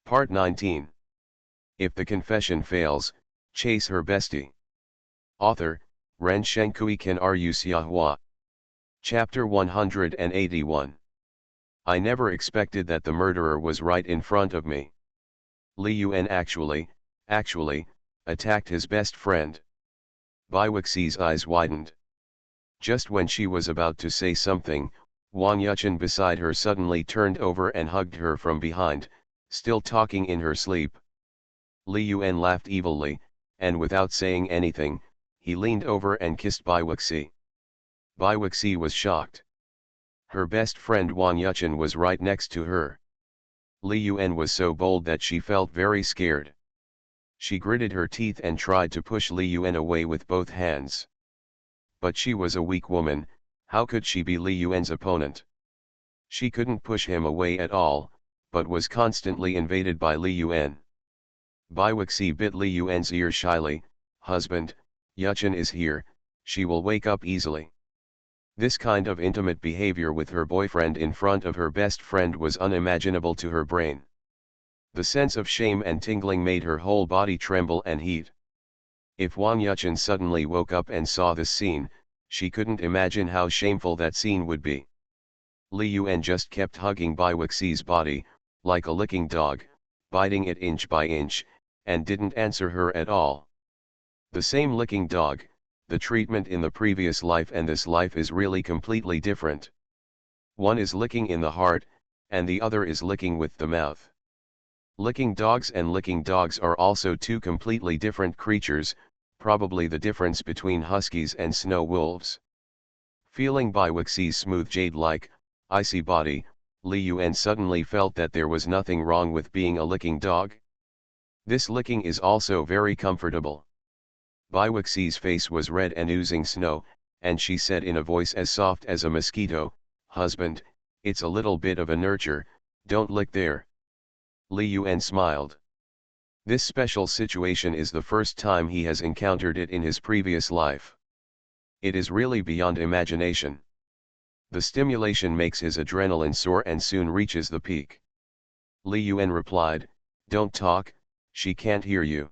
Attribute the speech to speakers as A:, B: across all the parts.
A: Part 19. If the confession fails, chase her bestie. Author, Ren Shenkui Ken Ru Xiahua. Chapter 181. I never expected that the murderer was right in front of me. Li Yuan actually, attacked his best friend. Bai Wuxi's eyes widened. Just when she was about to say something, Wang Yuchen beside her suddenly turned over and hugged her from behind, still talking in her sleep. Li Yuan laughed evilly, and without saying anything, he leaned over and kissed Bai Wuxi. Bai Wuxi was shocked. Her best friend Wang Yuchen was right next to her. Li Yuan was so bold that she felt very scared. She gritted her teeth and tried to push Li Yuan away with both hands. But she was a weak woman, how could she be Li Yuan's opponent? She couldn't push him away at all, but was constantly invaded by Li Yuan. Bai Wuxi bit Li Yuan's ear shyly. "Husband, Yuchen is here, she will wake up easily." This kind of intimate behavior with her boyfriend in front of her best friend was unimaginable to her brain. The sense of shame and tingling made her whole body tremble and heat. If Wang Yuchen suddenly woke up and saw this scene, she couldn't imagine how shameful that scene would be. Li Yuan just kept hugging Bai Wuxi's body, like a licking dog, biting it inch by inch, and didn't answer her at all. The same licking dog, the treatment in the previous life and this life is really completely different. One is licking in the heart, and the other is licking with the mouth. Licking dogs and licking dogs are also two completely different creatures, probably the difference between huskies and snow wolves. Feeling Bai Wuxi's smooth jade-like, icy body, Li Yuan suddenly felt that there was nothing wrong with being a licking dog. This licking is also very comfortable. Bai Wuxi's face was red and oozing snow, and she said in a voice as soft as a mosquito, "Husband, it's a little bit of a nurture, don't lick there." Li Yuan smiled. This special situation is the first time he has encountered it in his previous life. It is really beyond imagination. The stimulation makes his adrenaline soar and soon reaches the peak. Li Yuan replied, "Don't talk, she can't hear you."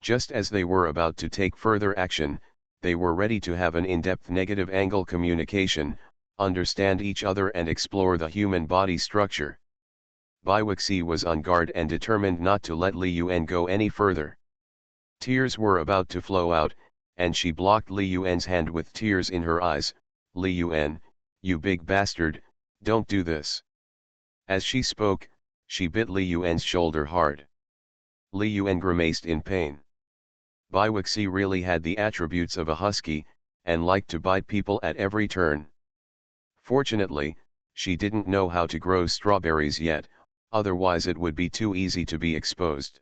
A: Just as they were about to take further action, they were ready to have an in-depth negative angle communication, understand each other and explore the human body structure. Bai Wuxi was on guard and determined not to let Li Yuan go any further. Tears were about to flow out, and she blocked Li Yuan's hand with tears in her eyes. "Li Yuan, you big bastard, don't do this." As she spoke, she bit Li Yuan's shoulder hard. Li Yuan grimaced in pain. Bai Wuxi really had the attributes of a husky, and liked to bite people at every turn. Fortunately, she didn't know how to grow strawberries yet, otherwise it would be too easy to be exposed.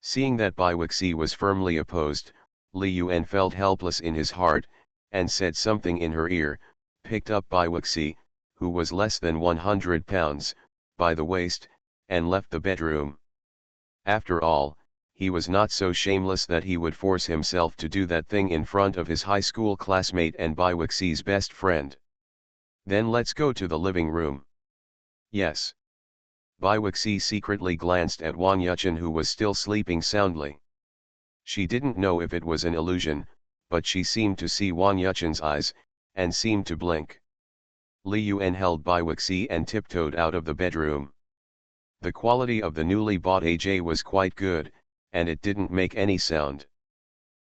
A: Seeing that Bai Wuxi was firmly opposed, Li Yuan felt helpless in his heart, and said something in her ear, picked up Bai Wuxi, who was less than 100 pounds, by the waist, and left the bedroom. After all, he was not so shameless that he would force himself to do that thing in front of his high school classmate and Bai Wuxi's best friend. "Then let's go to the living room." "Yes." Bai Wuxi secretly glanced at Wang Yuchen who was still sleeping soundly. She didn't know if it was an illusion, but she seemed to see Wang Yuchen's eyes, and seemed to blink. Li Yuan held Bai Wuxi and tiptoed out of the bedroom. The quality of the newly bought AJ was quite good, and it didn't make any sound.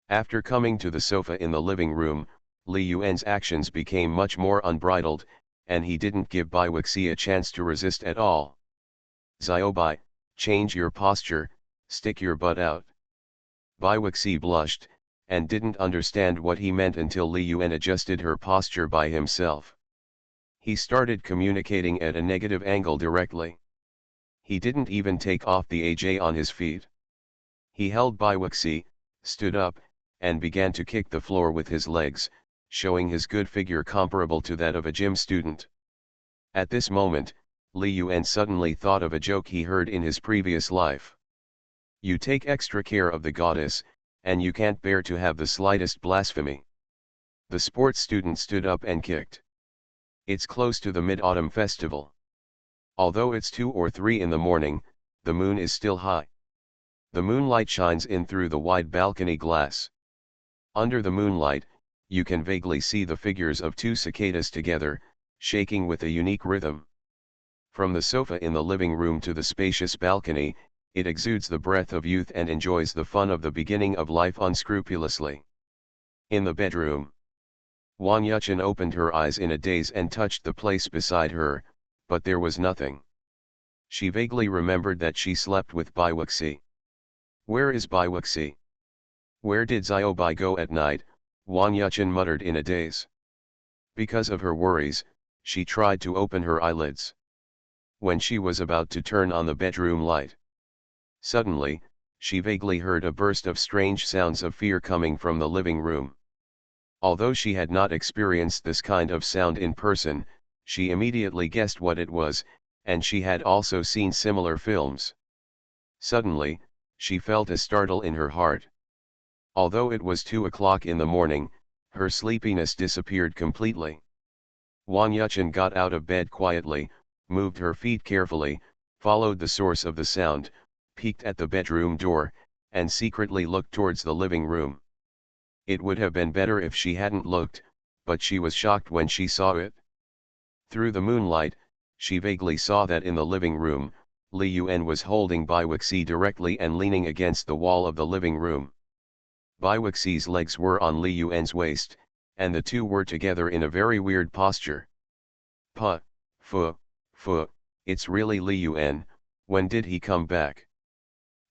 A: After coming to the sofa in the living room, Li Yuan's actions became much more unbridled, and he didn't give Bai Wuxi a chance to resist at all. "Bai, change your posture, stick your butt out." Bai Wuxi blushed, and didn't understand what he meant until Li Yuan adjusted her posture by himself. He started communicating at a negative angle directly. He didn't even take off the AJ on his feet. He held Bai Wuxi, stood up, and began to kick the floor with his legs, showing his good figure comparable to that of a gym student. At this moment, Li Yuan suddenly thought of a joke he heard in his previous life. "You take extra care of the goddess, and you can't bear to have the slightest blasphemy." The sports student stood up and kicked. "It's close to the Mid-Autumn Festival. Although it's 2 or 3 in the morning, The moon is still high. The moonlight shines in through the wide balcony glass. Under the moonlight, you can vaguely see the figures of two cicadas together, shaking with a unique rhythm. From the sofa in the living room to the spacious balcony, it exudes the breath of youth and enjoys the fun of the beginning of life unscrupulously. In the bedroom, Wang Yuchen opened her eyes in a daze and touched the place beside her, but there was nothing. She vaguely remembered that she slept with Bai Wuxi. Where is Bai Wuxi? Where did Xiaobai go at night? Wang Yuchen muttered in a daze. Because of her worries, she tried to open her eyelids. When she was about to turn on the bedroom light, suddenly, she vaguely heard a burst of strange sounds of fear coming from the living room. Although she had not experienced this kind of sound in person, she immediately guessed what it was, and she had also seen similar films. Suddenly, she felt a startle in her heart. Although it was 2 o'clock in the morning, her sleepiness disappeared completely. Wang Yuchen got out of bed quietly, moved her feet carefully, followed the source of the sound, peeked at the bedroom door, and secretly looked towards the living room. It would have been better if she hadn't looked, but she was shocked when she saw it. Through the moonlight, she vaguely saw that in the living room, Li Yuan was holding Bai Wuxi directly and leaning against the wall of the living room. Bai Wuxi's legs were on Li Yuan's waist, and the two were together in a very weird posture. Fu, it's really Li Yuan, when did he come back?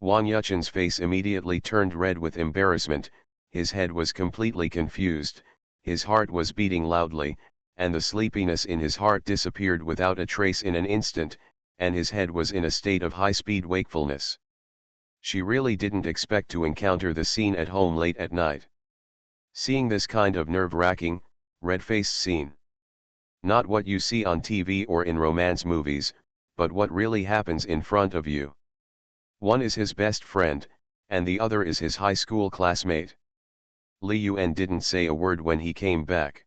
A: Wang Yuchen's face immediately turned red with embarrassment, his head was completely confused, his heart was beating loudly, and the sleepiness in his heart disappeared without a trace in an instant, and his head was in a state of high-speed wakefulness. She really didn't expect to encounter the scene at home late at night. Seeing this kind of nerve-wracking, red-faced scene. Not what you see on TV or in romance movies, but what really happens in front of you. One is his best friend, and the other is his high school classmate. Li Yuan didn't say a word when he came back.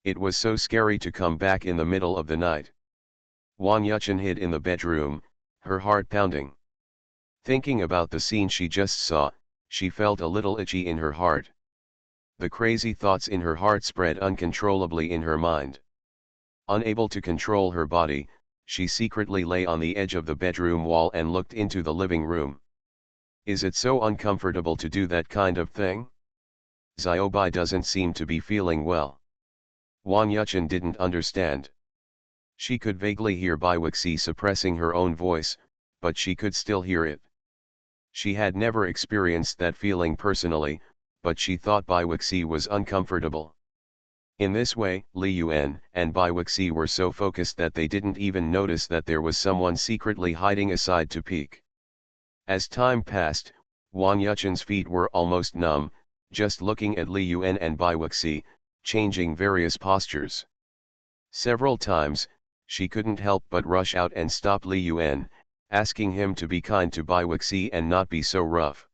A: It was so scary to come back in the middle of the night. Wang Yuchen hid in the bedroom, her heart pounding. Thinking about the scene she just saw, she felt a little itchy in her heart. The crazy thoughts in her heart spread uncontrollably in her mind. Unable to control her body, she secretly lay on the edge of the bedroom wall and looked into the living room. Is it so uncomfortable to do that kind of thing? Xiaobai doesn't seem to be feeling well. Wang Yuchen didn't understand. She could vaguely hear Bai Wuxi suppressing her own voice, but she could still hear it. She had never experienced that feeling personally, but she thought Bai Wuxi was uncomfortable. In this way, Li Yuan and Bai Wuxi were so focused that they didn't even notice that there was someone secretly hiding aside to peek. As time passed, Wang Yuchen's feet were almost numb, just looking at Li Yuan and Bai Wuxi, changing various postures. Several times, she couldn't help but rush out and stop Li Yuan, asking him to be kind to Bai Wuxi and not be so rough.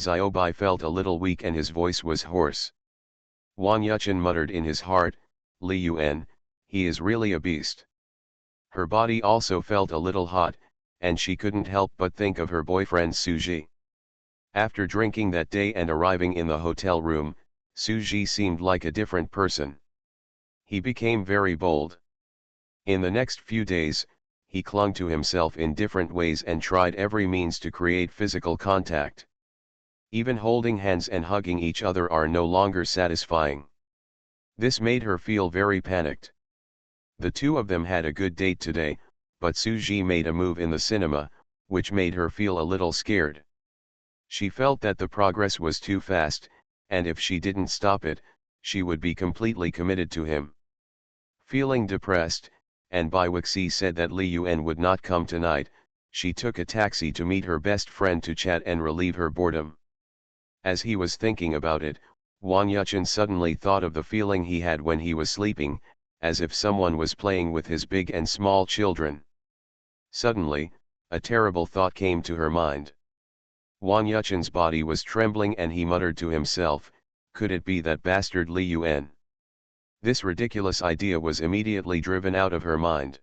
A: Xiaobai felt a little weak and his voice was hoarse. Wang Yuchen muttered in his heart, Li Yuan, he is really a beast. Her body also felt a little hot, and she couldn't help but think of her boyfriend Suji. After drinking that day and arriving in the hotel room, Suji seemed like a different person. He became very bold. In the next few days, he clung to himself in different ways and tried every means to create physical contact. Even holding hands and hugging each other are no longer satisfying. This made her feel very panicked. The two of them had a good date today, but Suji made a move in the cinema, which made her feel a little scared. She felt that the progress was too fast, and if she didn't stop it, she would be completely committed to him. Feeling depressed, and Bai Wuxi said that Li Yuan would not come tonight, she took a taxi to meet her best friend to chat and relieve her boredom. As he was thinking about it, Wang Yuchen suddenly thought of the feeling he had when he was sleeping, as if someone was playing with his big and small children. Suddenly, a terrible thought came to her mind. Wang Yuchen's body was trembling and he muttered to himself, could it be that bastard Li Yuan? This ridiculous idea was immediately driven out of her mind.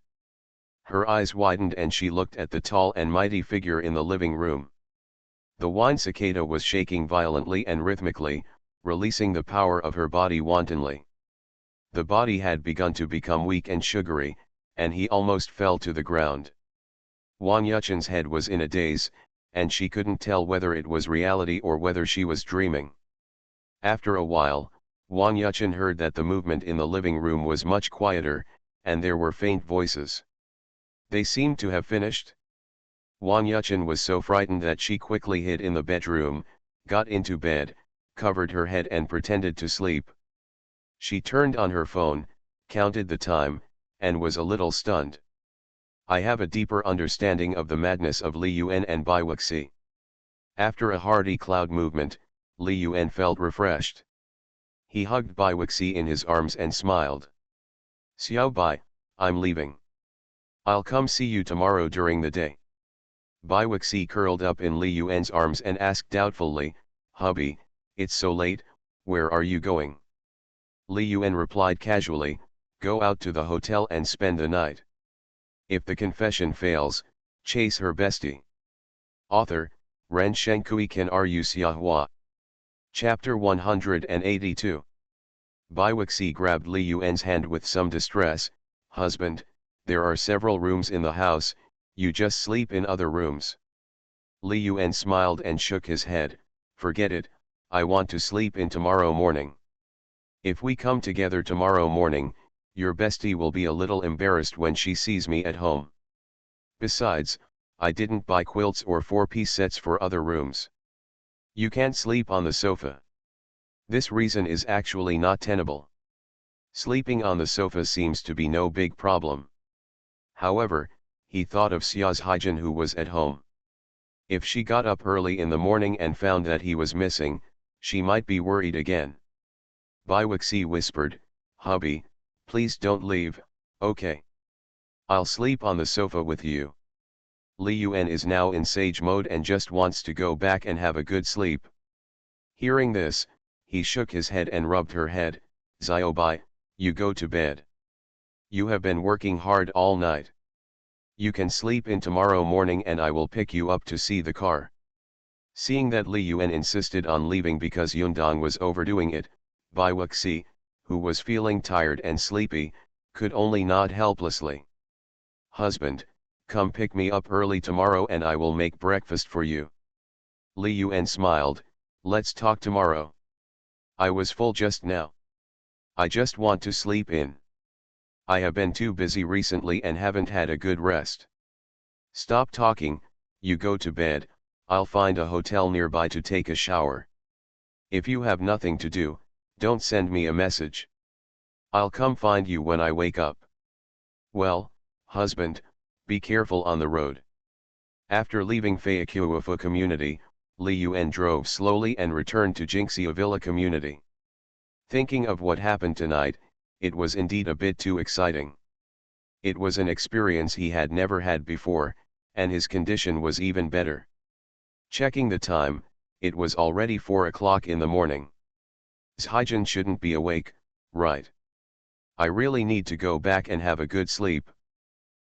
A: Her eyes widened and she looked at the tall and mighty figure in the living room. The wine cicada was shaking violently and rhythmically, releasing the power of her body wantonly. The body had begun to become weak and sugary, and he almost fell to the ground. Wang Yuchen's head was in a daze, and she couldn't tell whether it was reality or whether she was dreaming. After a while, Wang Yuchen heard that the movement in the living room was much quieter, and there were faint voices. They seemed to have finished. Wang Yuchen was so frightened that she quickly hid in the bedroom, got into bed, covered her head and pretended to sleep. She turned on her phone, counted the time, and was a little stunned. I have a deeper understanding of the madness of Li Yuan and Bai Wuxi. After a hearty cloud movement, Li Yuan felt refreshed. He hugged Bai Wuxi in his arms and smiled. Xiao Bai, I'm leaving. I'll come see you tomorrow during the day. Bai Wuxi curled up in Li Yuan's arms and asked doubtfully, hubby, it's so late, where are you going? Li Yuan replied casually, go out to the hotel and spend the night. If the confession fails, chase her bestie. Author, Ren Shenkui Ken Ru Xiahua. Chapter 182. Bai Wuxi grabbed Li Yuan's hand with some distress, husband, there are several rooms in the house, you just sleep in other rooms. Li Yuan smiled and shook his head, forget it, I want to sleep in tomorrow morning. If we come together tomorrow morning, your bestie will be a little embarrassed when she sees me at home. Besides, I didn't buy quilts or four-piece sets for other rooms. You can't sleep on the sofa. This reason is actually not tenable. Sleeping on the sofa seems to be no big problem. However, he thought of Xia's Haijin who was at home. If she got up early in the morning and found that he was missing, she might be worried again. Bai Wuxi whispered, hubby, please don't leave, okay? I'll sleep on the sofa with you. Li Yuan is now in sage mode and just wants to go back and have a good sleep. Hearing this, he shook his head and rubbed her head, Xiao Bai, you go to bed. You have been working hard all night. You can sleep in tomorrow morning and I will pick you up to see the car. Seeing that Li Yuan insisted on leaving because Yundong was overdoing it, Bai Wuxi, who was feeling tired and sleepy, could only nod helplessly. Husband, come pick me up early tomorrow and I will make breakfast for you. Li Yuan smiled, let's talk tomorrow. I was full just now. I just want to sleep in. I have been too busy recently and haven't had a good rest. Stop talking, you go to bed, I'll find a hotel nearby to take a shower. If you have nothing to do, don't send me a message. I'll come find you when I wake up. Well, husband, be careful on the road. After leaving Feiakuafu community, Li Yuan drove slowly and returned to Jinxia Villa community. Thinking of what happened tonight, it was indeed a bit too exciting. It was an experience he had never had before, and his condition was even better. Checking the time, it was already 4 o'clock in the morning. Haijin shouldn't be awake, right? I really need to go back and have a good sleep.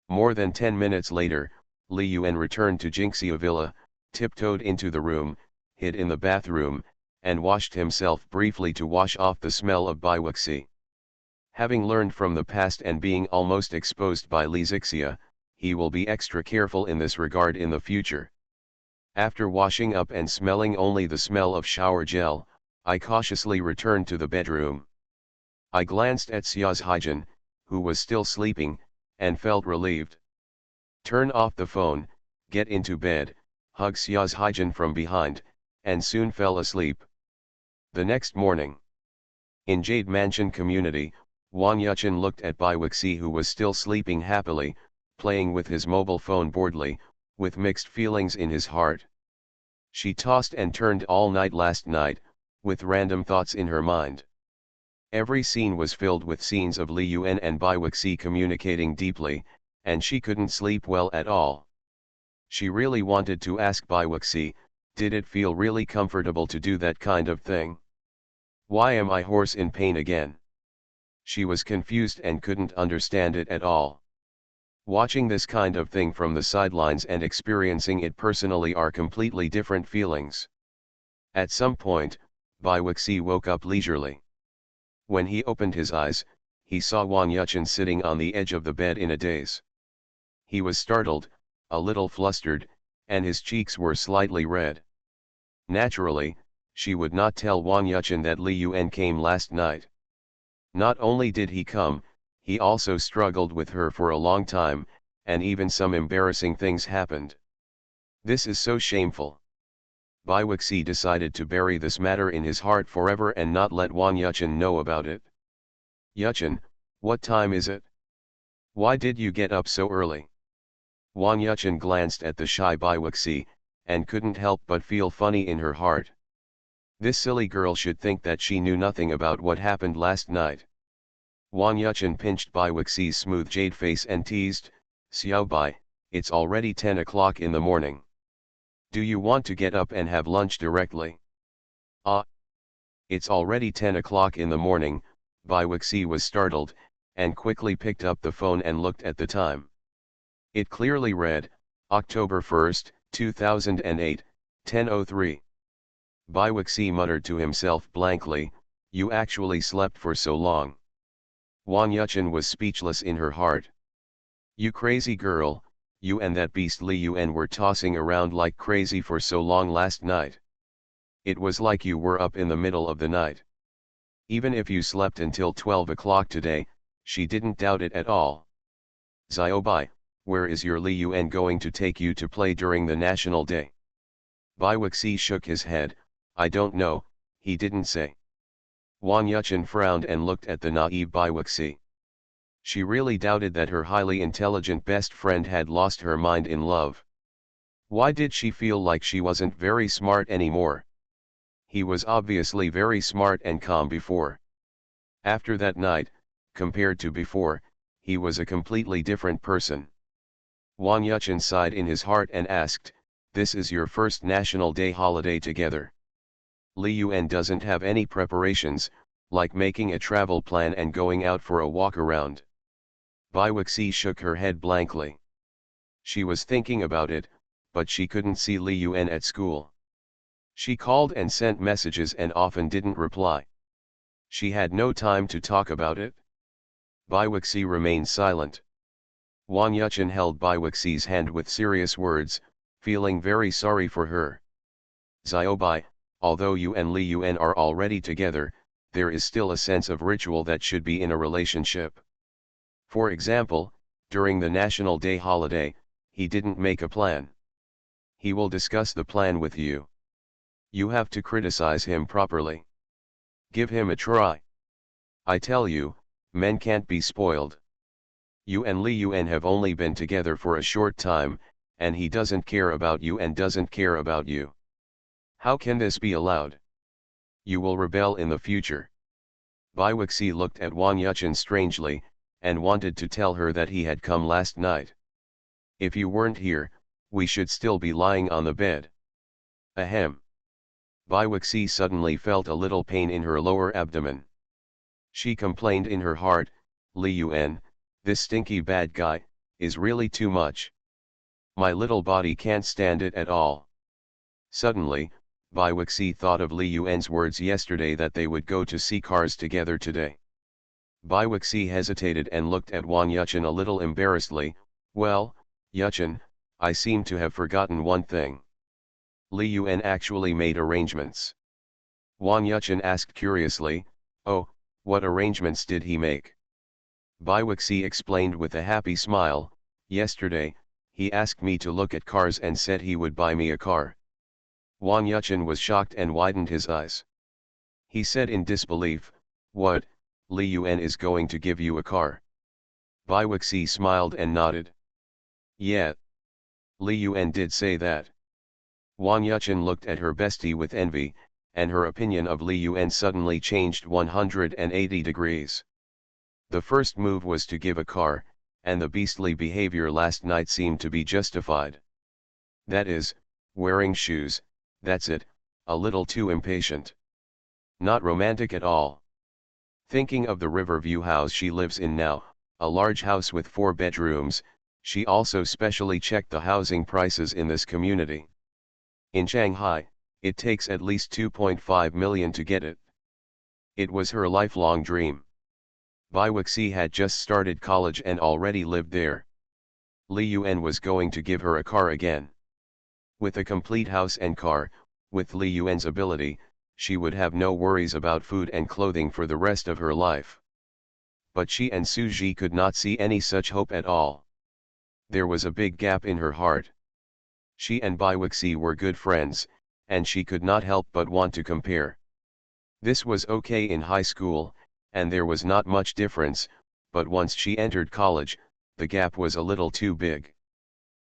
A: More than 10 minutes later, Li Yuan returned to Jinxia Villa, tiptoed into the room, hid in the bathroom, and washed himself briefly to wash off the smell of Bai Wuxi. Having learned from the past and being almost exposed by Li Zixia, he will be extra careful in this regard in the future. After washing up and smelling only the smell of shower gel, I cautiously returned to the bedroom. I glanced at Xia's Haijin, who was still sleeping, and felt relieved. Turn off the phone, get into bed, hug Xia's Haijin from behind, and soon fell asleep. The next morning, in Jade Mansion community, Wang Yuchen looked at Bai Wuxi who was still sleeping happily, playing with his mobile phone boredly, with mixed feelings in his heart. She tossed and turned all night last night, with random thoughts in her mind. Every scene was filled with scenes of Li Yuan and Bai Wuxi communicating deeply, and she couldn't sleep well at all. She really wanted to ask Bai Wuxi, did it feel really comfortable to do that kind of thing? Why am I hoarse in pain again? She was confused and couldn't understand it at all. Watching this kind of thing from the sidelines and experiencing it personally are completely different feelings. At some point, Baiwixi woke up leisurely. When he opened his eyes, he saw Wang Yuchen sitting on the edge of the bed in a daze. He was startled, a little flustered, and his cheeks were slightly red. Naturally, she would not tell Wang Yuchen that Li Yuan came last night. Not only did he come, he also struggled with her for a long time, and even some embarrassing things happened. This is so shameful. Baiwixi decided to bury this matter in his heart forever and not let Wang Yuchen know about it. Yuchen, what time is it? Why did you get up so early? Wang Yuchen glanced at the shy Baiwixi, and couldn't help but feel funny in her heart. This silly girl should think that she knew nothing about what happened last night. Wang Yuchen pinched Baiwixi's smooth jade face and teased, "Xiao Bai, it's already 10 o'clock in the morning. Do you want to get up and have lunch directly?" "Ah, it's already 10 o'clock in the morning," Baiwixi was startled, and quickly picked up the phone and looked at the time. It clearly read, October 1st, 2008, 10:03. Baiwixi muttered to himself blankly, "You actually slept for so long." Wang Yuchen was speechless in her heart. "You crazy girl, you and that beast Li Yuan were tossing around like crazy for so long last night. It was like you were up in the middle of the night. Even if you slept until 12 o'clock today," she didn't doubt it at all. "Xiaobai, where is your Li Yuan going to take you to play during the National Day?" Baiwixi shook his head, "I don't know, he didn't say." Wang Yuchen frowned and looked at the naive Baiwixi. She really doubted that her highly intelligent best friend had lost her mind in love. Why did she feel like she wasn't very smart anymore? He was obviously very smart and calm before. After that night, compared to before, he was a completely different person. Wang Yuchen sighed in his heart and asked, "This is your first National Day holiday together. Li Yuan doesn't have any preparations, like making a travel plan and going out for a walk around?" Baiwixi shook her head blankly. She was thinking about it, but she couldn't see Li Yuan at school. She called and sent messages and often didn't reply. She had no time to talk about it. Baiwixi remained silent. Wang Yuchen held Baiwixi's hand with serious words, feeling very sorry for her. "Xiaobai, although you and Li Yuan are already together, there is still a sense of ritual that should be in a relationship. For example, during the National Day holiday, he didn't make a plan. He will discuss the plan with you. You have to criticize him properly. Give him a try. I tell you, men can't be spoiled. You and Li Yuan have only been together for a short time, and he doesn't care about you and doesn't care about you. How can this be allowed? You will rebel in the future." Baiwixi looked at Wang Yuchen strangely, and wanted to tell her that he had come last night. "If you weren't here, we should still be lying on the bed." Ahem. Baiwixi suddenly felt a little pain in her lower abdomen. She complained in her heart, "Li Yuan, this stinky bad guy, is really too much. My little body can't stand it at all." Suddenly, Baiwixi thought of Li Yuan's words yesterday that they would go to see cars together today. Baiwixi hesitated and looked at Wang Yuchen a little embarrassedly. "Well, Yuchen, I seem to have forgotten one thing. Li Yuan actually made arrangements." Wang Yuchen asked curiously, "Oh, what arrangements did he make?" Baiwixi explained with a happy smile, "Yesterday, he asked me to look at cars and said he would buy me a car." Wang Yuchen was shocked and widened his eyes. He said in disbelief, "What, Li Yuan is going to give you a car?" Baiwixi smiled and nodded. "Yeah. Li Yuan did say that." Wang Yuchen looked at her bestie with envy, and her opinion of Li Yuan suddenly changed 180 degrees. The first move was to give a car, and the beastly behavior last night seemed to be justified. That is, wearing shoes, that's it, a little too impatient. Not romantic at all. Thinking of the Riverview house she lives in now, a large house with 4 bedrooms, She also specially checked the housing prices in this community. In Shanghai, it takes at least 2.5 million to get it. It was her lifelong dream. Bai Wuxi had just started college and already lived there. Li Yuan was going to give her a car again. With a complete house and car, with Li Yuan's ability, she would have no worries about food and clothing for the rest of her life. But she and Su Ji could not see any such hope at all. There was a big gap in her heart. She and Bai Wuxi were good friends, and she could not help but want to compare. This was okay in high school, and there was not much difference, but once she entered college, the gap was a little too big.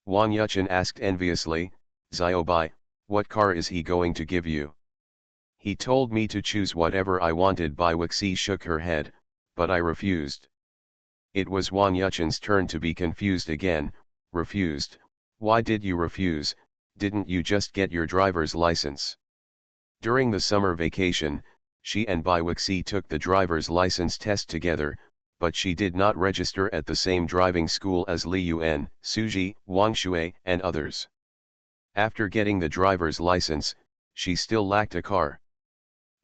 A: Wang Yuchen asked enviously, "Xiaobai, what car is he going to give you?" "He told me to choose whatever I wanted." Bai Wuxi shook her head, but I refused. It was Wang Yuchen's turn to be confused again. "Refused? Why did you refuse? Didn't you just get your driver's license?" During the summer vacation, she and Bai Wuxi took the driver's license test together, but she did not register at the same driving school as Li Yuan, Su Ji, Wang Shui, and others. After getting the driver's license, she still lacked a car.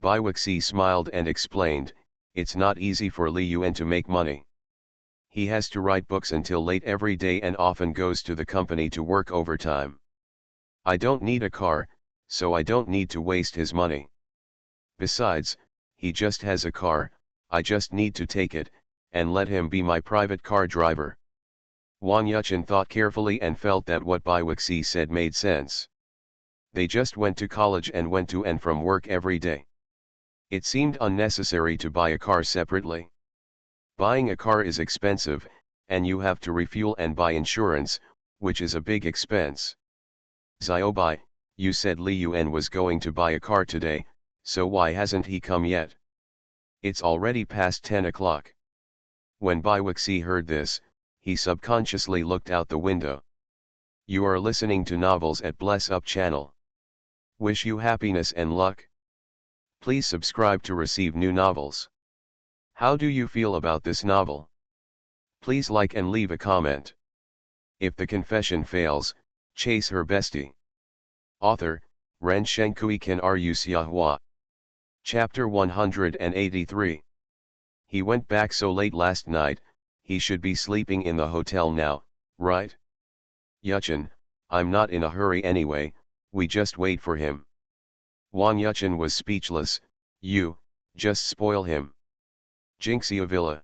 A: Bai Wuxi smiled and explained, "It's not easy for Li Yuan to make money. He has to write books until late every day and often goes to the company to work overtime. I don't need a car, so I don't need to waste his money. Besides, he just has a car, I just need to take it, and let him be my private car driver." Wang Yuchen thought carefully and felt that what Bai Wuxi said made sense. They just went to college and went to and from work every day. It seemed unnecessary to buy a car separately. Buying a car is expensive, and you have to refuel and buy insurance, which is a big expense. "Xiaobai, you said Li Yuan was going to buy a car today, so why hasn't he come yet? It's already past 10 o'clock. When Bai Wuxi heard this, he subconsciously looked out the window. You are listening to Novels at Bless Up channel. Wish you happiness and luck. Please subscribe to receive new novels. How do you feel about this novel? Please like and leave a comment. If the confession fails, chase her bestie. Author, Ren Shenkui Kan Ru Xiahua. Chapter 183. He went back so late last night, he should be sleeping in the hotel now, right? Yuchen, I'm not in a hurry anyway, we just wait for him. Wang Yuchen was speechless. You, just spoil him. Jinxia Villa.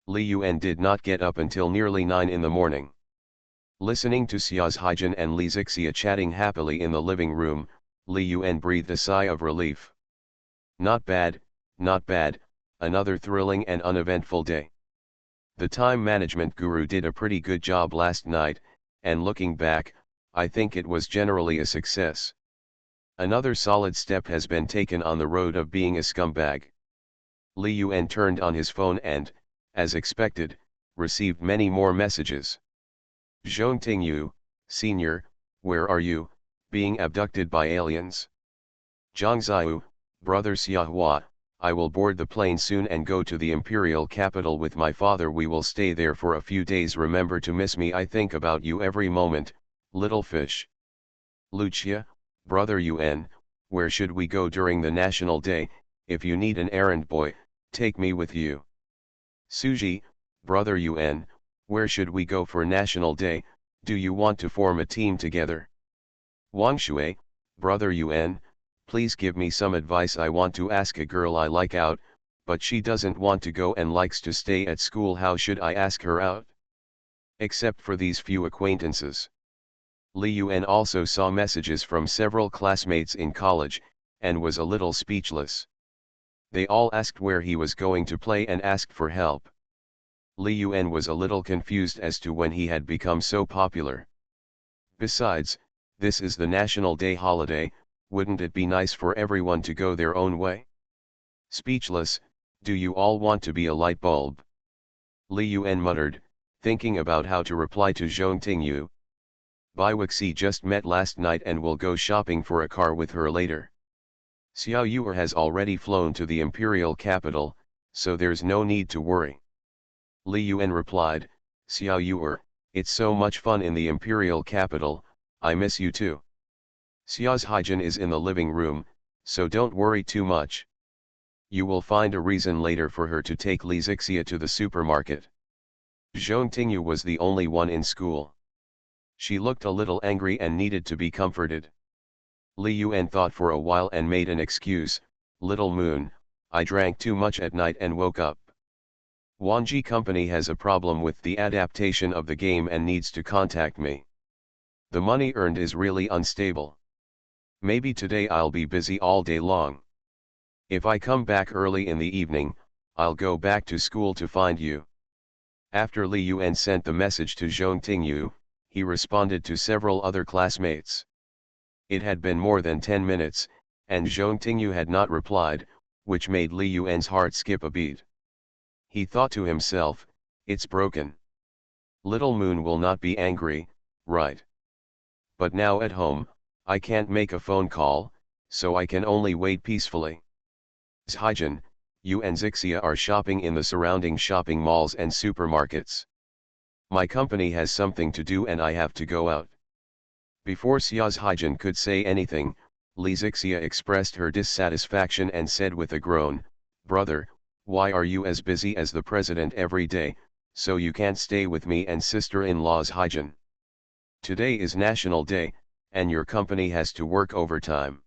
A: Li Yuan did not get up until nearly 9 in the morning. Listening to Xia's Haijin and Li Zixia chatting happily in the living room, Li Yuan breathed a sigh of relief. Not bad, another thrilling and uneventful day. The time management guru did a pretty good job last night, and looking back, I think it was generally a success. Another solid step has been taken on the road of being a scumbag. Li Yuan turned on his phone and, as expected, received many more messages. Zhong Tingyu, Senior, where are you, being abducted by aliens? Zhang Ziyu, Brother Xiahua, I will board the plane soon and go to the imperial capital with my father. We will stay there for a few days. Remember to miss me. I think about you every moment, little fish. Lucia, Brother Yuan, where should we go during the National Day? If you need an errand boy, take me with you. Suji, Brother Yuan, where should we go for National Day? Do you want to form a team together? Wang Shui, Brother Yuan, please give me some advice. I want to ask a girl I like out, but she doesn't want to go and likes to stay at school. How should I ask her out? Except for these few acquaintances. Li Yuan also saw messages from several classmates in college, and was a little speechless. They all asked where he was going to play and asked for help. Li Yuan was a little confused as to when he had become so popular. Besides, this is the National Day holiday, wouldn't it be nice for everyone to go their own way? Speechless, do you all want to be a light bulb? Li Yuan muttered, thinking about how to reply to Zhong Tingyu. Bai Wuxi just met last night and will go shopping for a car with her later. Xiao Yuer has already flown to the imperial capital, so there's no need to worry. Li Yuan replied, Xiao Yuer, It's so much fun in the imperial capital, I miss you too. Xiaozhaijin is in the living room, so don't worry too much. You will find a reason later for her to take Li Zixia to the supermarket. Zhong Tingyu was the only one in school. She looked a little angry and needed to be comforted. Li Yuan thought for a while and made an excuse, "Little Moon, I drank too much at night and woke up. Wanji Company has a problem with the adaptation of the game and needs to contact me. The money earned is really unstable. Maybe today I'll be busy all day long. If I come back early in the evening, I'll go back to school to find you." After Li Yuan sent the message to Zhong Tingyu, he responded to several other classmates. It had been more than 10 minutes, and Zhong Tingyu had not replied, which made Li Yuan's heart skip a beat. He thought to himself, "It's broken. Little Moon will not be angry, right? But now at home, I can't make a phone call, so I can only wait peacefully. Zhaijin, you and Zixia are shopping in the surrounding shopping malls and supermarkets. My company has something to do and I have to go out." Before Xiaozhaijin could say anything, Li Zixia expressed her dissatisfaction and said with a groan, "Brother, why are you as busy as the president every day, so you can't stay with me and sister-in-law's Haijin? Today is National Day, and your company has to work overtime.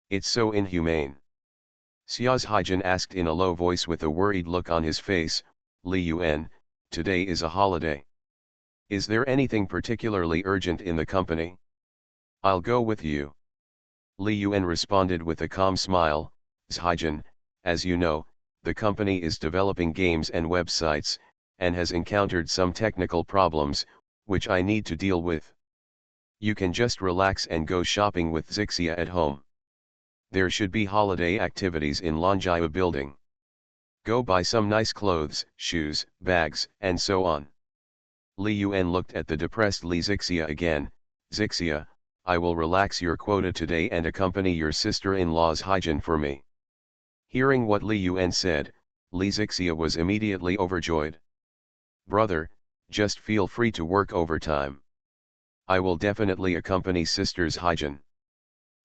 A: It's so inhumane." Xiaozhaijin asked in a low voice with a worried look on his face, "Li Yuan, today is a holiday. Is there anything particularly urgent in the company? I'll go with you." Li Yuan responded with a calm smile, "Zhaijin, as you know, the company is developing games and websites, and has encountered some technical problems, which I need to deal with. You can just relax and go shopping with Zixia at home. There should be holiday activities in Longjia building. Go buy some nice clothes, shoes, bags, and so on." Li Yuan looked at the depressed Li Zixia again. "Zixia, I will relax your quota today and accompany your sister-in-law's Haijin for me." Hearing what Li Yuan said, Li Zixia was immediately overjoyed. "Brother, just feel free to work overtime. I will definitely accompany sister's Haijin.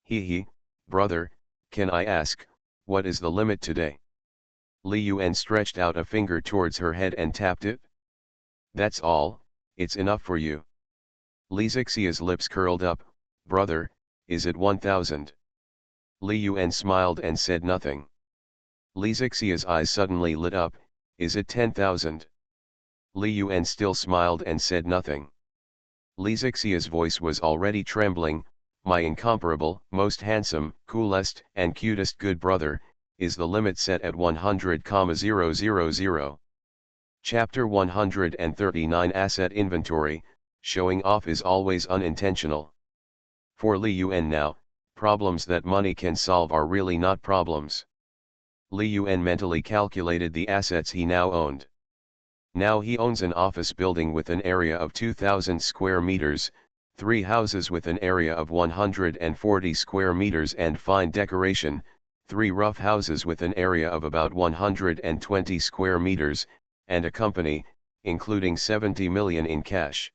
A: He, brother, can I ask, what is the limit today?" Li Yuan stretched out a finger towards her head and tapped it. "That's all, it's enough for you." Li Zixia's lips curled up. "Brother, is it 1,000? Li Yuan smiled and said nothing. Li Zixia's eyes suddenly lit up. "Is it 10,000? Li Yuan still smiled and said nothing. Li Zixia's voice was already trembling. "My incomparable, most handsome, coolest, and cutest good brother, is the limit set at 100,000. Chapter 139 Asset Inventory, showing off is always unintentional. For Li Yuan now, problems that money can solve are really not problems. Li Yuan mentally calculated the assets he now owned. Now he owns an office building with an area of 2,000 square meters, 3 houses with an area of 140 square meters and fine decoration, 3 rough houses with an area of about 120 square meters, and a company, including 70 million in cash.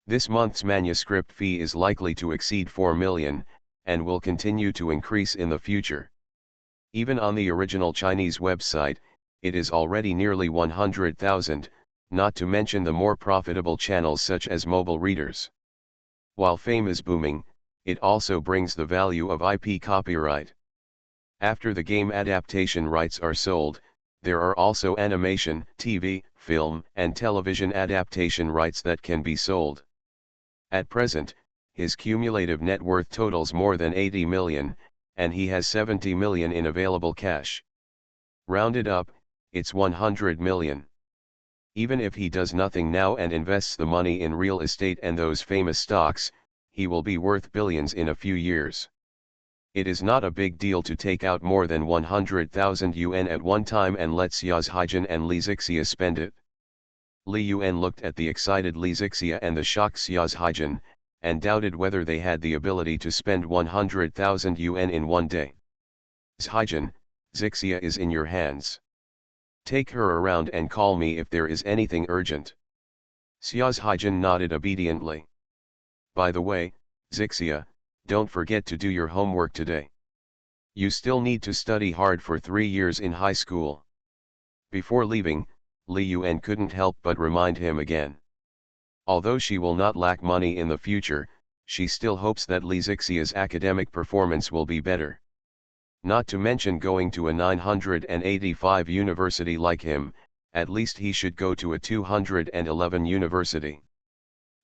A: This month's manuscript fee is likely to exceed 4 million, and will continue to increase in the future. Even on the original Chinese website, it is already nearly 100,000, not to mention the more profitable channels such as mobile readers. While fame is booming, it also brings the value of IP copyright. After the game adaptation rights are sold, there are also animation, TV, film, and television adaptation rights that can be sold. At present, his cumulative net worth totals more than 80 million, and he has 70 million in available cash. Rounded up, it's 100 million. Even if he does nothing now and invests the money in real estate and those famous stocks, he will be worth billions in a few years. It is not a big deal to take out more than 100,000 yuan at one time and let Xiaozhaijin and Li Zixia spend it. Li Yuan looked at the excited Li Zixia and the shocked Xiaozhaijin, and doubted whether they had the ability to spend 100,000 yuan in one day. "Zhaijin, Zixia is in your hands. Take her around and call me if there is anything urgent." Xia's Haijin nodded obediently. By the way, Zixia, don't forget to do your homework today. You still need to study hard for 3 years in high school. Before leaving, Li Yuan couldn't help but remind him again. Although she will not lack money in the future, she still hopes that Li Zixia's academic performance will be better. Not to mention going to a 985 university like him, at least he should go to a 211 university.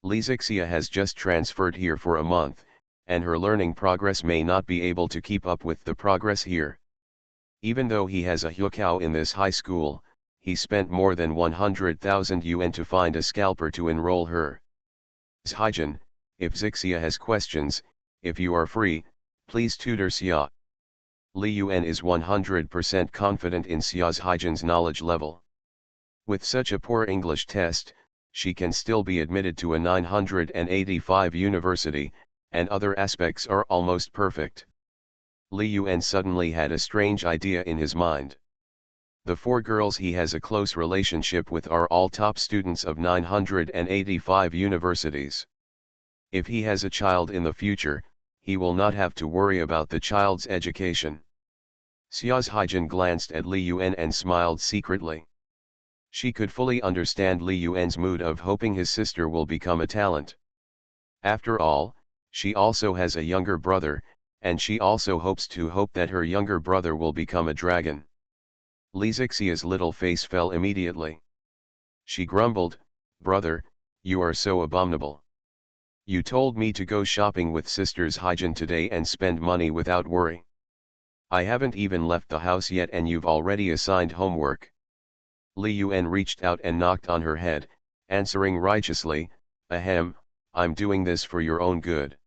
A: Li Zixia has just transferred here for a month, and her learning progress may not be able to keep up with the progress here. Even though he has a huakao in this high school, he spent more than 100,000 yuan to find a scalper to enroll her. Zhaijin, if Zixia has questions, if you are free, please tutor Xia. Li Yuan is 100% confident in Xia's Haijin's knowledge level. With such a poor English test, she can still be admitted to a 985 university, and other aspects are almost perfect. Li Yuan suddenly had a strange idea in his mind. The 4 girls he has a close relationship with are all top students of 985 universities. If he has a child in the future, he will not have to worry about the child's education. Xia's Haijin glanced at Li Yuan and smiled secretly. She could fully understand Li Yuan's mood of hoping his sister will become a talent. After all, she also has a younger brother, and she also hopes that her younger brother will become a dragon. Li Zixia's little face fell immediately. She grumbled, "Brother, you are so abominable. You told me to go shopping with sisters Haijin today and spend money without worry. I haven't even left the house yet and you've already assigned homework." Li Yuan reached out and knocked on her head, answering righteously, "Ahem, I'm doing this for your own good.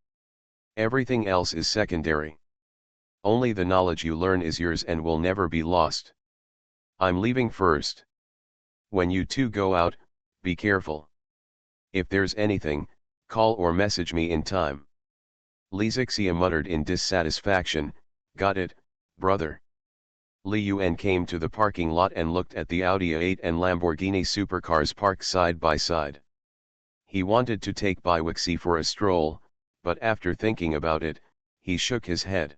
A: Everything else is secondary. Only the knowledge you learn is yours and will never be lost. I'm leaving first. When you two go out, be careful. If there's anything, call or message me in time." Li Zixia muttered in dissatisfaction, "Got it, brother." Li Yuan came to the parking lot and looked at the Audi A8 and Lamborghini supercars parked side by side. He wanted to take Biwixi for a stroll, but after thinking about it, he shook his head.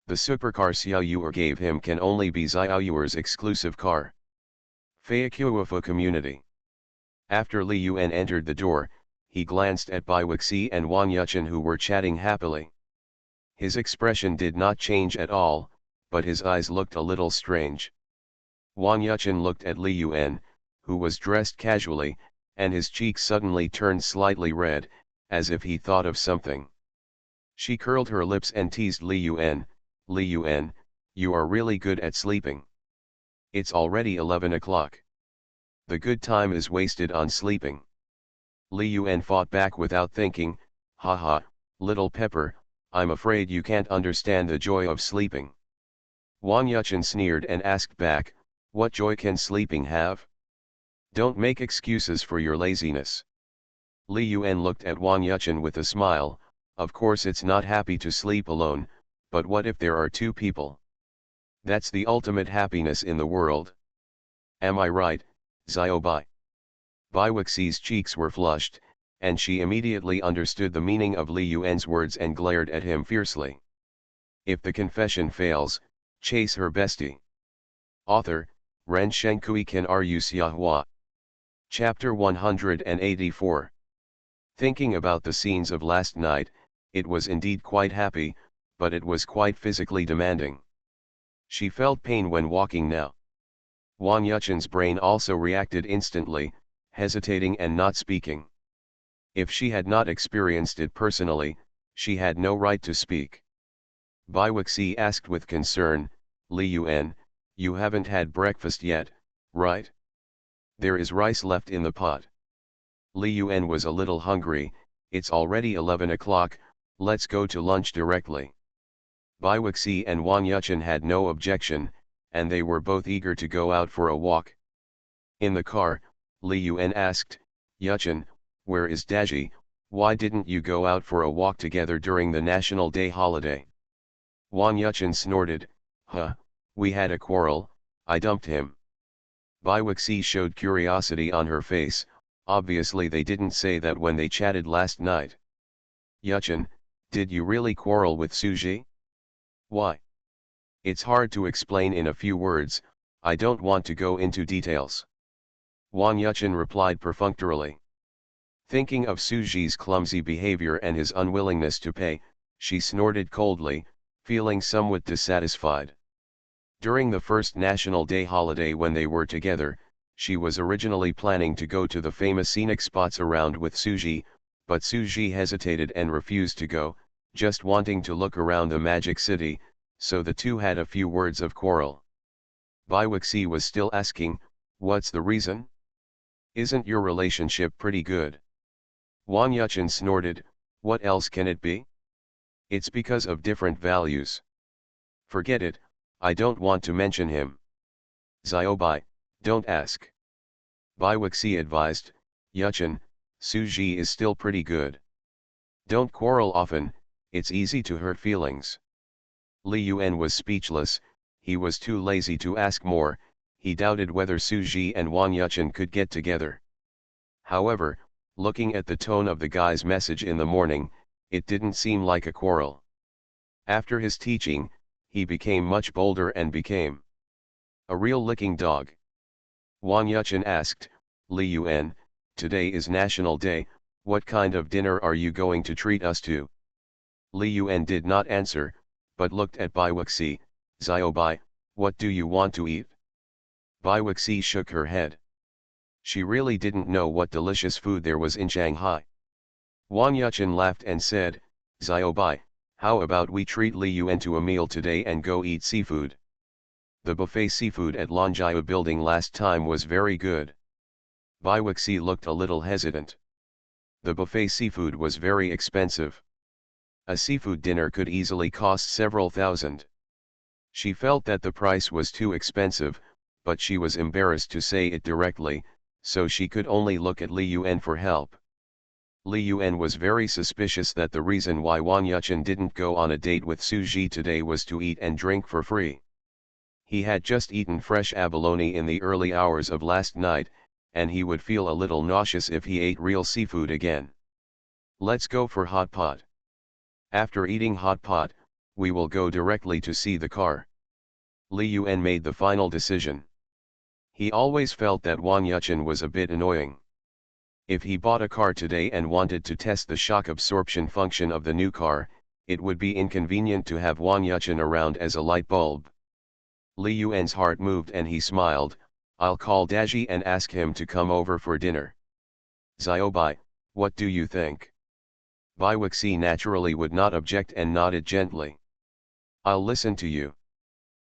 A: The supercar Xiaoyuer gave him can only be Xiaoyuer's exclusive car. Feiqiuofu community. After Li Yuan entered the door, he glanced at Biwixi and Wang Yuchen who were chatting happily. His expression did not change at all, but his eyes looked a little strange. Wang Yuchen looked at Li Yuan, who was dressed casually, and his cheeks suddenly turned slightly red, as if he thought of something. She curled her lips and teased Li Yuan, "Li Yuan, you are really good at sleeping. It's already 11 o'clock. The good time is wasted on sleeping." Li Yuan fought back without thinking, "Haha, little pepper, I'm afraid you can't understand the joy of sleeping." Wang Yuchen sneered and asked back, "What joy can sleeping have? Don't make excuses for your laziness." Li Yuan looked at Wang Yuchen with a smile, "Of course it's not happy to sleep alone, but what if there are 2 people? That's the ultimate happiness in the world. Am I right, Xiaobai?" Biwixi's cheeks were flushed, and she immediately understood the meaning of Li Yuan's words and glared at him fiercely. If the confession fails, chase her bestie. Author, Ren Shenkui Kan Ru Xiahua. Chapter 184. Thinking about the scenes of last night, it was indeed quite happy, but it was quite physically demanding. She felt pain when walking now. Wang Yuchen's brain also reacted instantly, hesitating and not speaking. If she had not experienced it personally, she had no right to speak. Biwixi asked with concern, "Li Yuan, you haven't had breakfast yet, right? There is rice left in the pot." Li Yuan was a little hungry. "It's already 11 o'clock, let's go to lunch directly." Biwixi and Wang Yuchen had no objection, and they were both eager to go out for a walk. In the car, Li Yuan asked, "Yuchen, where is Daji? Why didn't you go out for a walk together during the National Day holiday?" Wang Yuchen snorted, "Huh, we had a quarrel, I dumped him." Biwixi showed curiosity on her face, Obviously they didn't say that when they chatted last night. Yuchen, did you really quarrel with Suji? Why? It's hard to explain in a few words, I don't want to go into details. Wang Yuchen replied perfunctorily. Thinking of Suji's clumsy behavior and his unwillingness to pay, she snorted coldly, feeling somewhat dissatisfied. During the first National Day holiday when they were together, she was originally planning to go to the famous scenic spots around with Suji, but Suji hesitated and refused to go, just wanting to look around the magic city, so the two had a few words of quarrel. Baiwixi was still asking, what's the reason? Isn't your relationship pretty good? Wang Yuchen snorted, what else can it be? It's because of different values. Forget it, I don't want to mention him. Xiaobai, don't ask. Baiwixi advised, Yuchen, Suji is still pretty good. Don't quarrel often, it's easy to hurt feelings. Li Yuan was speechless, he was too lazy to ask more, he doubted whether Suji and Wang Yuchen could get together. However, looking at the tone of the guy's message in the morning, it didn't seem like a quarrel. After his teaching, he became much bolder and became a real licking dog. Wang Yuchen asked, Li Yuan, today is National Day, what kind of dinner are you going to treat us to? Li Yuan did not answer, but looked at Baiwixi, Xiaobai, what do you want to eat? Baiwixi shook her head. She really didn't know what delicious food there was in Shanghai. Wang Yuchen laughed and said, Xiaobai, how about we treat Li Yuan to a meal today and go eat seafood? The buffet seafood at Longjia building last time was very good. Baiwixi looked a little hesitant. The buffet seafood was very expensive. A seafood dinner could easily cost several thousand. She felt that the price was too expensive, but she was embarrassed to say it directly, so she could only look at Li Yuan for help. Li Yuan was very suspicious that the reason why Wang Yuchen didn't go on a date with Suji today was to eat and drink for free. He had just eaten fresh abalone in the early hours of last night, and he would feel a little nauseous if he ate real seafood again. Let's go for hot pot. After eating hot pot, we will go directly to see the car. Li Yuan made the final decision. He always felt that Wang Yuchen was a bit annoying. If he bought a car today and wanted to test the shock absorption function of the new car, it would be inconvenient to have Wang Yuchen around as a light bulb. Li Yuan's heart moved and he smiled, I'll call Daji and ask him to come over for dinner. Xiaobai, what do you think? Baiwixi naturally would not object and nodded gently. I'll listen to you.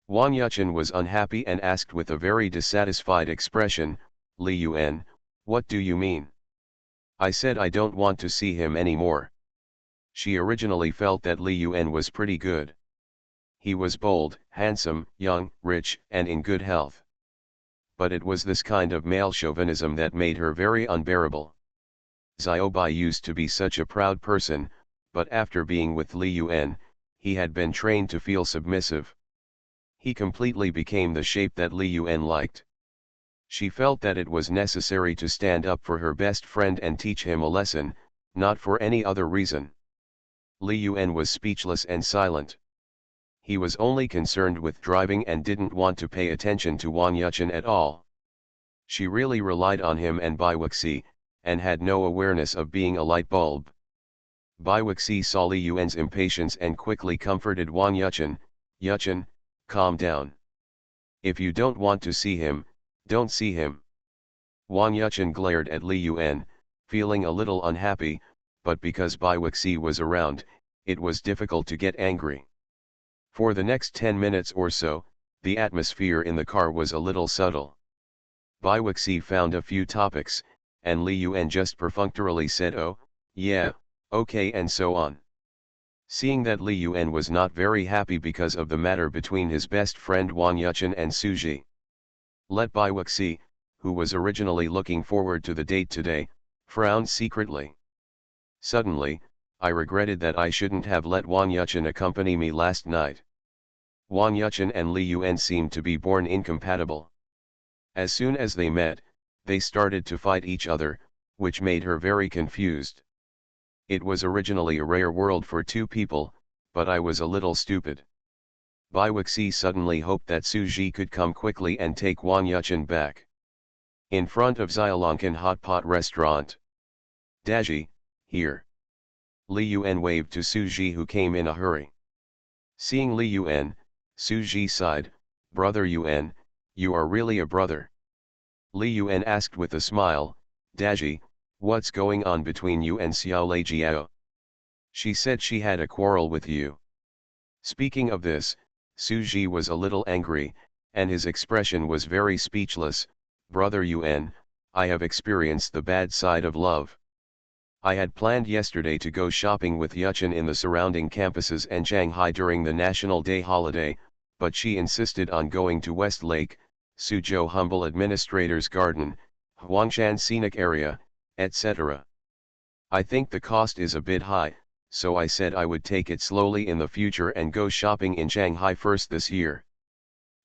A: Wang Yuchen was unhappy and asked with a very dissatisfied expression, Li Yuan, what do you mean? I said I don't want to see him anymore. She originally felt that Li Yuan was pretty good. He was bold, handsome, young, rich, and in good health. But it was this kind of male chauvinism that made her very unbearable. Xiaobai used to be such a proud person, but after being with Li Yuan, he had been trained to feel submissive. He completely became the shape that Li Yuan liked. She felt that it was necessary to stand up for her best friend and teach him a lesson, not for any other reason. Li Yuan was speechless and silent. He was only concerned with driving and didn't want to pay attention to Wang Yuchen at all. She really relied on him and Baiwixi, and had no awareness of being a light bulb. Baiwixi saw Li Yuan's impatience and quickly comforted Wang Yuchen, Yuchen, calm down. If you don't want to see him, don't see him. Wang Yuchen glared at Li Yuan, feeling a little unhappy, but because Baiwixi was around, it was difficult to get angry. For the next 10 minutes or so, the atmosphere in the car was a little subtle. Baiwixi found a few topics, and Li Yuan just perfunctorily said oh, yeah, okay and so on. Seeing that Li Yuan was not very happy because of the matter between his best friend Wang Yuchen and Suji. Let Baiwixi, who was originally looking forward to the date today, frowned secretly. Suddenly, I regretted that I shouldn't have let Wang Yuchen accompany me last night. Wang Yuchen and Li Yuan seemed to be born incompatible. As soon as they met, they started to fight each other, which made her very confused. It was originally a rare world for two people, but I was a little stupid. Bai Wuxi suddenly hoped that Su Ji could come quickly and take Wang Yuchen back. In front of Xiaolongkan Hot Pot Restaurant. Daji, here. Li Yuan waved to Su Ji, who came in a hurry. Seeing Li Yuan, Su Ji sighed, "Brother Yuan, you are really a brother." Li Yuan asked with a smile, "Daji, what's going on between you and Xiao Leijiao? She said she had a quarrel with you." Speaking of this, Su Ji was a little angry, and his expression was very speechless. "Brother Yuan, I have experienced the bad side of love. I had planned yesterday to go shopping with Yuchen in the surrounding campuses and Shanghai during the National Day holiday, but she insisted on going to West Lake, Suzhou Humble Administrator's Garden, Huangshan Scenic Area, etc. I think the cost is a bit high, so I said I would take it slowly in the future and go shopping in Shanghai first this year.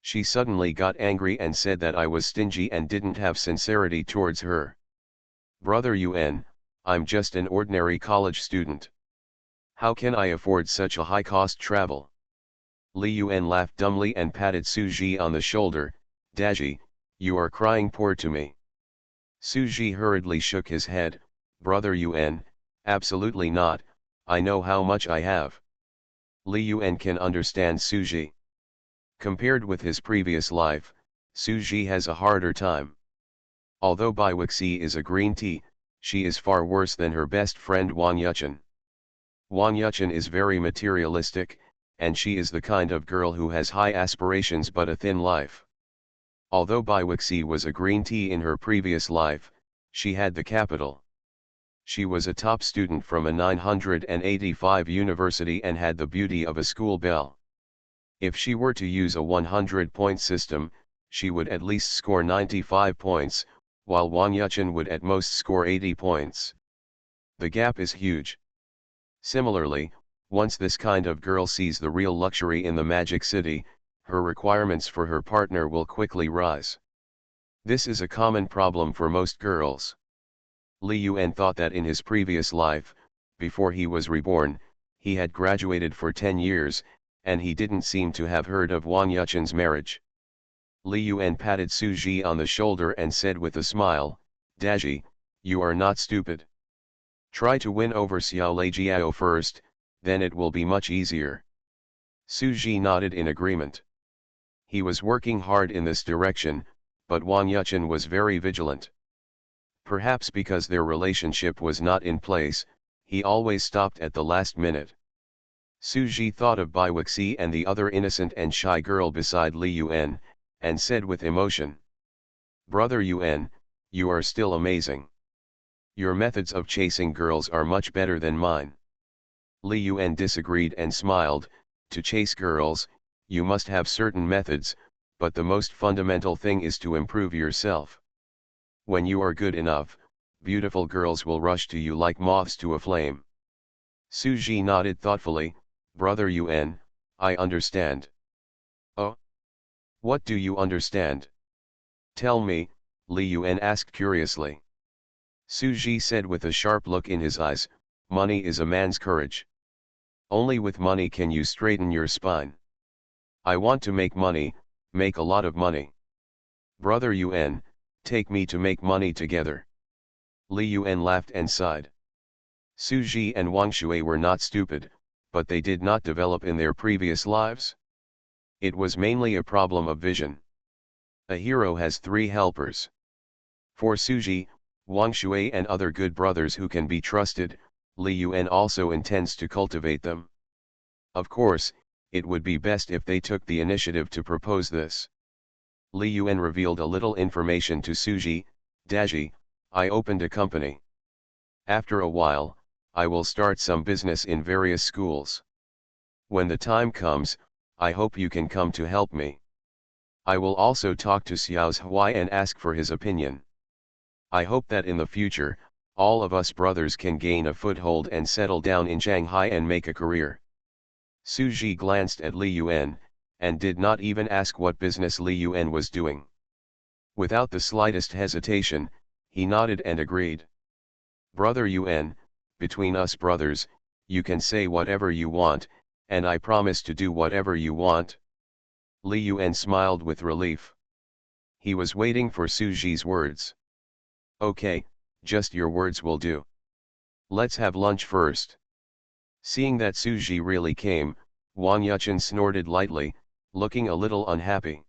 A: She suddenly got angry and said that I was stingy and didn't have sincerity towards her. Brother Yuan, I'm just an ordinary college student. How can I afford such a high-cost travel?" Li Yuan laughed dumbly and patted Su Ji on the shoulder. "Daji, you are crying poor to me." Su Ji hurriedly shook his head. "Brother Yuan, absolutely not, I know how much I have." Li Yuan can understand Su Ji. Compared with his previous life, Su Ji has a harder time. Although Bai Wuxi is a green tea, she is far worse than her best friend Wang Yuchen. Wang Yuchen is very materialistic, and she is the kind of girl who has high aspirations but a thin life. Although Bai Wuxi was a green tea in her previous life, she had the capital. She was a top student from a 985 university and had the beauty of a school belle. If she were to use a 100-point system, she would at least score 95 points, while Wang Yuchen would at most score 80 points. The gap is huge. Similarly, once this kind of girl sees the real luxury in the Magic City, her requirements for her partner will quickly rise. This is a common problem for most girls. Li Yuan thought that in his previous life, before he was reborn, he had graduated for 10 years, and he didn't seem to have heard of Wang Yuchen's marriage. Li Yuan patted Su Ji on the shoulder and said with a smile, "Daji, you are not stupid. Try to win over Xiao Leijiao first, then it will be much easier." Su Ji nodded in agreement. He was working hard in this direction, but Wang Yuchen was very vigilant. Perhaps because their relationship was not in place, he always stopped at the last minute. Su Ji thought of Bai Wuxi and the other innocent and shy girl beside Li Yuan, and said with emotion, "Brother Yuan, you are still amazing. Your methods of chasing girls are much better than mine." Li Yuan disagreed and smiled. "To chase girls, you must have certain methods, but the most fundamental thing is to improve yourself. When you are good enough, beautiful girls will rush to you like moths to a flame." Su Ji nodded thoughtfully. "Brother Yuan, I understand." "Oh? What do you understand? Tell me," Li Yuan asked curiously. Su Ji said with a sharp look in his eyes, "Money is a man's courage. Only with money can you straighten your spine. I want to make money, make a lot of money. Brother Yuan, take me to make money together." Li Yuan laughed and sighed. Su Ji and Wang Shui were not stupid, but they did not develop in their previous lives. It was mainly a problem of vision. A hero has 3 helpers. For Su Ji, Wang Shui and other good brothers who can be trusted, Li Yuan also intends to cultivate them. Of course, it would be best if they took the initiative to propose this. Li Yuan revealed a little information to Su Ji. "Daji, I opened a company. After a while, I will start some business in various schools. When the time comes, I hope you can come to help me. I will also talk to Xiao's Huai and ask for his opinion. I hope that in the future, all of us brothers can gain a foothold and settle down in Shanghai and make a career." Su Ji glanced at Li Yuan, and did not even ask what business Li Yuan was doing. Without the slightest hesitation, he nodded and agreed. Brother Yun, between us brothers, you can say whatever you want, and I promise to do whatever you want. Li Yun smiled with relief. He was waiting for Suji's words. Okay, just your words will do. Let's have lunch first. Seeing that Suji really came, Wang Yuchen snorted lightly, looking a little unhappy.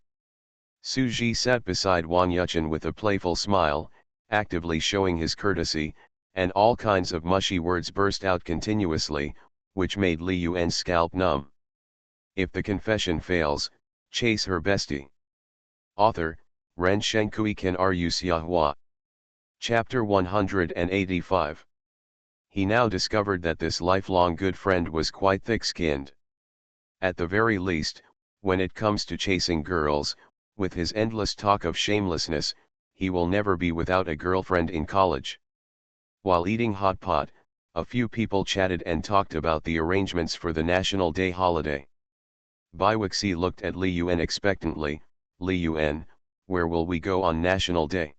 A: Suji sat beside Wang Yuchen with a playful smile, actively showing his courtesy, and all kinds of mushy words burst out continuously, which made Li Yuan's scalp numb. If the confession fails, chase her bestie. Author, Ren Shenkui Kan Ru Xiahua. Chapter 185. He now discovered that this lifelong good friend was quite thick-skinned. At the very least, when it comes to chasing girls, with his endless talk of shamelessness, he will never be without a girlfriend in college. While eating hot pot, a few people chatted and talked about the arrangements for the National Day holiday. Bai Wuxi looked at Li Yuan expectantly. Li Yuan, where will we go on National Day?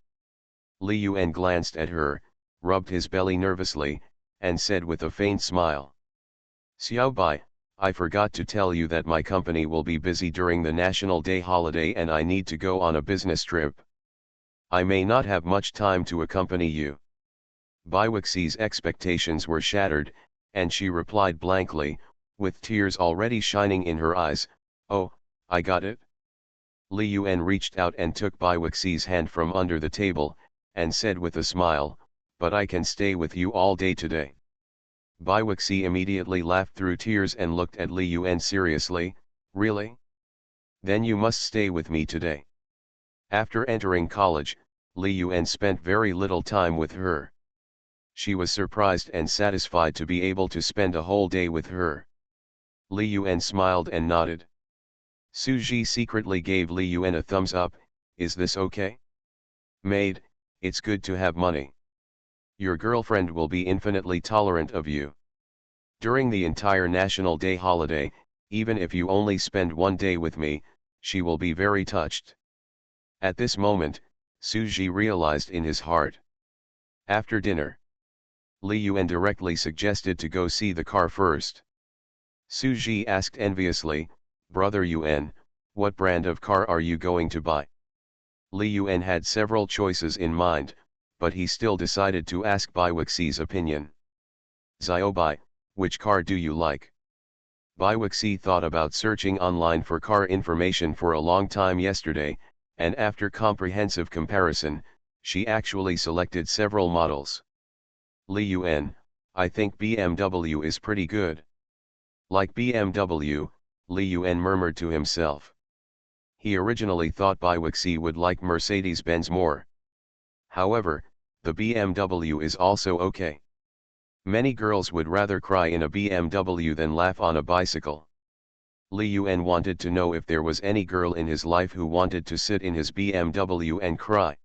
A: Li Yuan glanced at her, rubbed his belly nervously, and said with a faint smile. Xiao Bai, I forgot to tell you that my company will be busy during the National Day holiday and I need to go on a business trip. I may not have much time to accompany you. Bai Wuxi's expectations were shattered, and she replied blankly, with tears already shining in her eyes, Oh, I got it. Li Yuan reached out and took Bai Wuxi's hand from under the table, and said with a smile, But I can stay with you all day today. Bai Wuxi immediately laughed through tears and looked at Li Yuan seriously, Really? Then you must stay with me today. After entering college, Li Yuan spent very little time with her. She was surprised and satisfied to be able to spend a whole day with her. Li Yuan smiled and nodded. Suji secretly gave Li Yuan a thumbs up, Is this okay? Maid, it's good to have money. Your girlfriend will be infinitely tolerant of you. During the entire National Day holiday, even if you only spend one day with me, she will be very touched. At this moment, Suji realized in his heart. After dinner, Li Yuan directly suggested to go see the car first. Suji asked enviously, Brother Yuan, what brand of car are you going to buy? Li Yuan had several choices in mind, but he still decided to ask Bai Wuxi's opinion. Xiao Bai, which car do you like? Bai Wuxi thought about searching online for car information for a long time yesterday, and after comprehensive comparison, she actually selected several models. Li Yuan, I think BMW is pretty good. Like BMW, Li Yuan murmured to himself. He originally thought Bai Wuxi would like Mercedes-Benz more. However, the BMW is also okay. Many girls would rather cry in a BMW than laugh on a bicycle. Li Yuan wanted to know if there was any girl in his life who wanted to sit in his BMW and cry.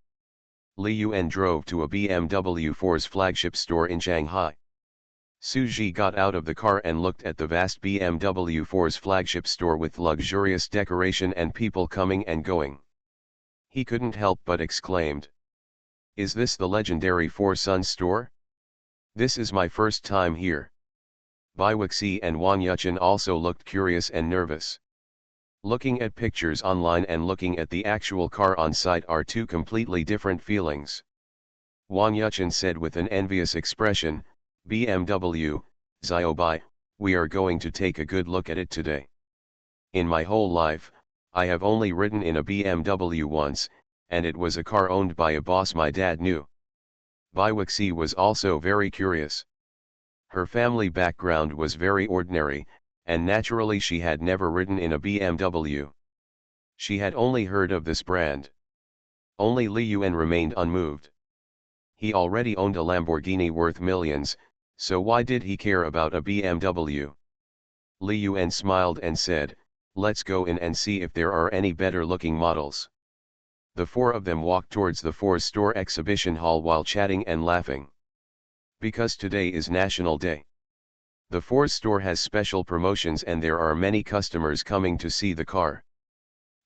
A: Li Yuan drove to a BMW 4's flagship store in Shanghai. Suji got out of the car and looked at the vast BMW 4's flagship store with luxurious decoration and people coming and going. He couldn't help but exclaimed. Is this the legendary Four Sons store? This is my first time here. Bai Wuxi and Wang Yuchen also looked curious and nervous. Looking at pictures online and looking at the actual car on site are two completely different feelings. Wang Yuchen said with an envious expression, BMW, Xiao Bai, we are going to take a good look at it today. In my whole life, I have only ridden in a BMW once, and it was a car owned by a boss my dad knew. Bai Wuxi was also very curious. Her family background was very ordinary, and naturally she had never ridden in a BMW. She had only heard of this brand. Only Li Yuan remained unmoved. He already owned a Lamborghini worth millions, so why did he care about a BMW? Li Yuan smiled and said, Let's go in and see if there are any better looking models. The four of them walked towards the Ford store exhibition hall while chatting and laughing. Because today is National Day. The Ford store has special promotions and there are many customers coming to see the car.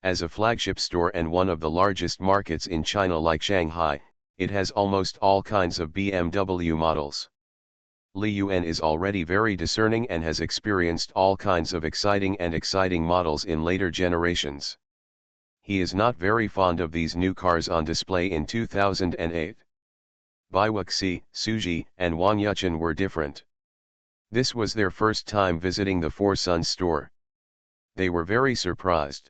A: As a flagship store and one of the largest markets in China like Shanghai, It has almost all kinds of BMW models. Li Yuan is already very discerning and has experienced all kinds of exciting models in later generations. He is not very fond of these new cars on display in 2008. Baiwuxi, Suji, and Wang Yuchen were different. This was their first time visiting the Four Sons store. They were very surprised.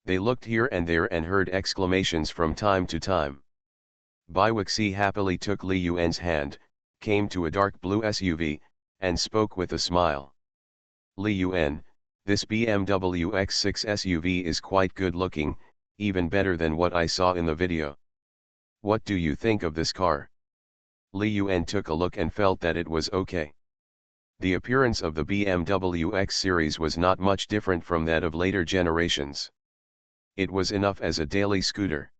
A: They looked here and there and heard exclamations from time to time. Baiwuxi happily took Li Yuan's hand, came to a dark blue SUV, and spoke with a smile. Li Yuan, this BMW X6 SUV is quite good looking, even better than what I saw in the video. What do you think of this car? Li Yuan took a look and felt that it was okay. The appearance of the BMW X series was not much different from that of later generations. It was enough as a daily scooter.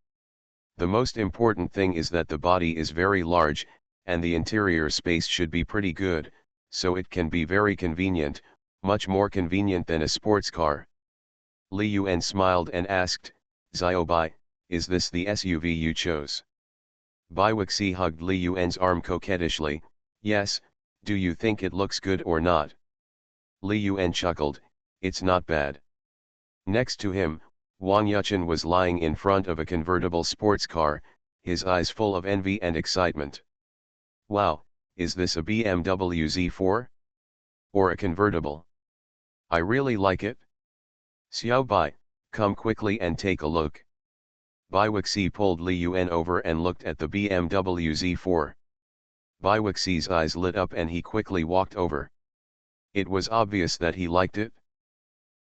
A: The most important thing is that the body is very large, and the interior space should be pretty good, so it can be very convenient, much more convenient than a sports car. Li Yuan smiled and asked, Xiaobai, is this the SUV you chose? Baiwuxi hugged Li Yuan's arm coquettishly, yes, do you think it looks good or not? Li Yuan chuckled, it's not bad. Next to him, Wang Yuchen was lying in front of a convertible sports car, his eyes full of envy and excitement. Wow, is this a BMW Z4? Or a convertible? I really like it. Xiaobai, come quickly and take a look. Baiwuxi pulled Li Yuan over and looked at the BMW Z4. Baiwuxi's eyes lit up and he quickly walked over. It was obvious that he liked it.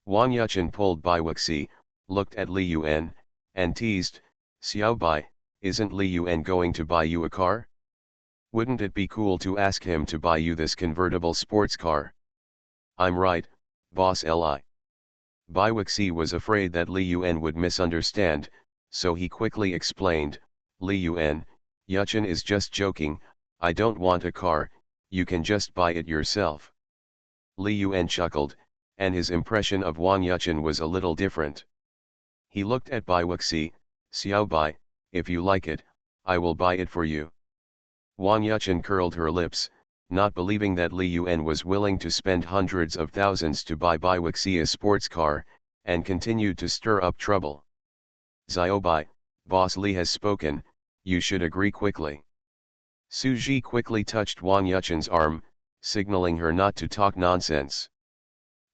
A: Wang Yuchen pulled Baiwuxi, looked at Li Yuan, and teased, Xiaobai, isn't Li Yuan going to buy you a car? Wouldn't it be cool to ask him to buy you this convertible sports car? I'm right, boss Li. Baiwuxi was afraid that Li Yuan would misunderstand, so he quickly explained, Li Yuan, Yuchen is just joking, I don't want a car, you can just buy it yourself. Li Yuan chuckled, and his impression of Wang Yuchen was a little different. He looked at Baiwuxi, Xiaobai, if you like it, I will buy it for you. Wang Yuchen curled her lips, not believing that Li Yuan was willing to spend hundreds of thousands to buy Baiwuxi a sports car, and continued to stir up trouble. Xiaobai, Boss Li has spoken, you should agree quickly. Suji quickly touched Wang Yuchen's arm, signaling her not to talk nonsense.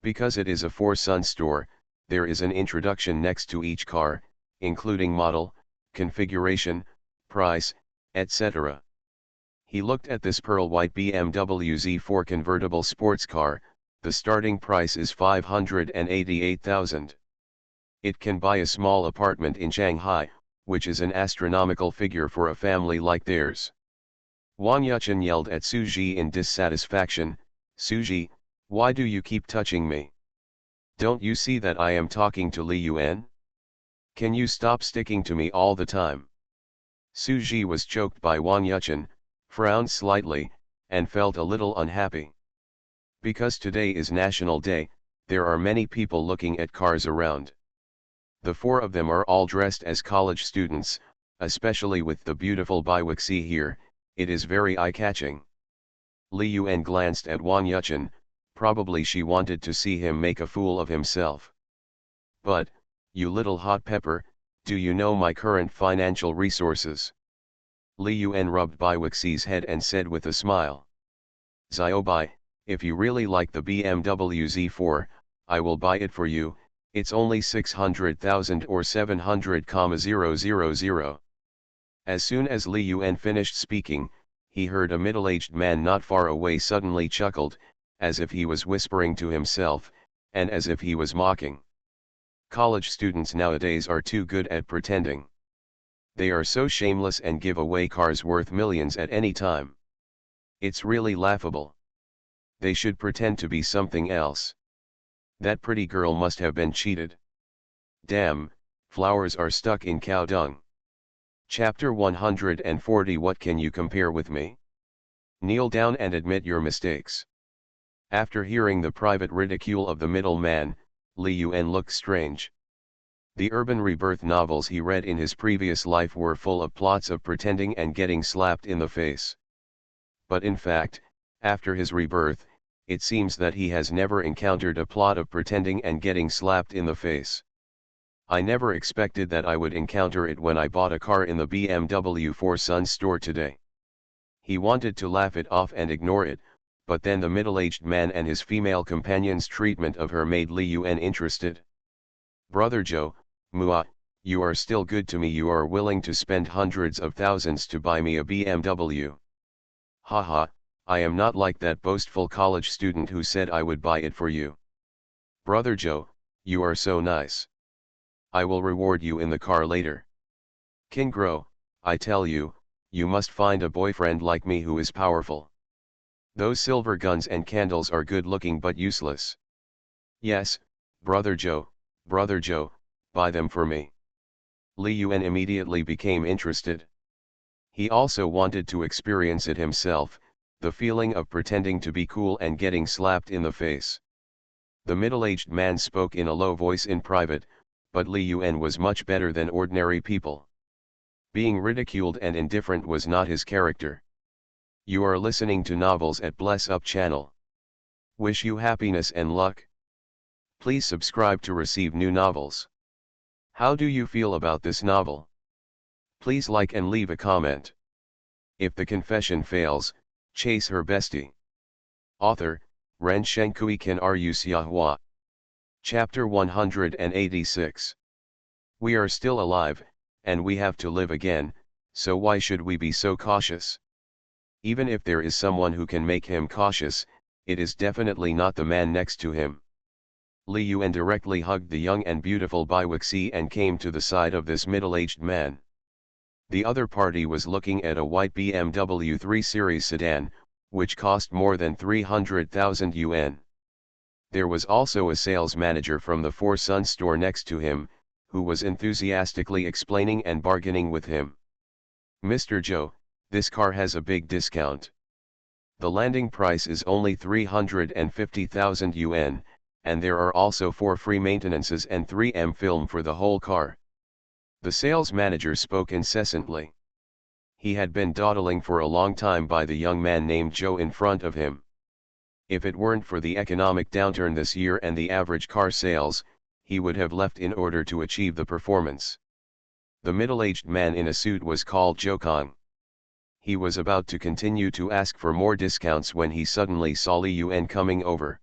A: Because it is a Four Sons store, there is an introduction next to each car, including model, configuration, price, etc. He looked at this pearl white BMW Z4 convertible sports car, the starting price is 588,000. It can buy a small apartment in Shanghai, which is an astronomical figure for a family like theirs. Wang Yuchen yelled at Suji in dissatisfaction, Suji, why do you keep touching me? Don't you see that I am talking to Li Yuan? Can you stop sticking to me all the time? Suji was choked by Wang Yuchen, frowned slightly, and felt a little unhappy. Because today is National Day, there are many people looking at cars around. The four of them are all dressed as college students, especially with the beautiful Baiwuxi here, it is very eye-catching. Li Yuan glanced at Wang Yuchen, probably she wanted to see him make a fool of himself. But, you little hot pepper, do you know my current financial resources? Li Yuan rubbed Baiwuxi's head and said with a smile. Xiaobai, if you really like the BMW Z4, I will buy it for you, it's only 600,000 or 700,000. As soon as Li Yuan finished speaking, he heard a middle-aged man not far away suddenly chuckled, as if he was whispering to himself, and as if he was mocking. College students nowadays are too good at pretending. They are so shameless and give away cars worth millions at any time. It's really laughable. They should pretend to be something else. That pretty girl must have been cheated. Damn, flowers are stuck in cow dung. Chapter 140 What can you compare with me? Kneel down and admit your mistakes. After hearing the private ridicule of the middleman, Li Yuan looked strange. The urban rebirth novels he read in his previous life were full of plots of pretending and getting slapped in the face. But in fact, after his rebirth, it seems that he has never encountered a plot of pretending and getting slapped in the face. I never expected that I would encounter it when I bought a car in the BMW 4 Sons store today. He wanted to laugh it off and ignore it, but then the middle-aged man and his female companion's treatment of her made Li Yuan interested. Brother Joe, Mua, you are still good to me. You are willing to spend hundreds of thousands to buy me a BMW. Haha, I am not like that boastful college student who said I would buy it for you. Brother Joe, you are so nice. I will reward you in the car later. King Gro, I tell you, you must find a boyfriend like me who is powerful. Those silver guns and candles are good looking but useless. Yes, Brother Joe, buy them for me. Li Yuan immediately became interested. He also wanted to experience it himself, the feeling of pretending to be cool and getting slapped in the face. The middle-aged man spoke in a low voice in private, but Li Yuan was much better than ordinary people. Being ridiculed and indifferent was not his character. You are listening to Novels at Bless Up channel. Wish you happiness and luck. Please subscribe to receive new novels. How do you feel about this novel? Please like and leave a comment. If the confession fails, chase her bestie. Author, Ren Shenkui Ken Ru Xiahua. Chapter 186. We are still alive, and we have to live again, so why should we be so cautious? Even if there is someone who can make him cautious, it is definitely not the man next to him. Li Yuan directly hugged the young and beautiful Bai Wuxi and came to the side of this middle-aged man. The other party was looking at a white BMW 3 Series sedan, which cost more than 300,000 yuan. There was also a sales manager from the Four Sons store next to him, who was enthusiastically explaining and bargaining with him. Mr. Joe, this car has a big discount. The landing price is only 350,000 yuan, and there are also 4 free maintenances and 3M film for the whole car. The sales manager spoke incessantly. He had been dawdling for a long time by the young man named Joe in front of him. If it weren't for the economic downturn this year and the average car sales, he would have left in order to achieve the performance. The middle-aged man in a suit was called Zhou Kong. He was about to continue to ask for more discounts when he suddenly saw Li Yuan coming over.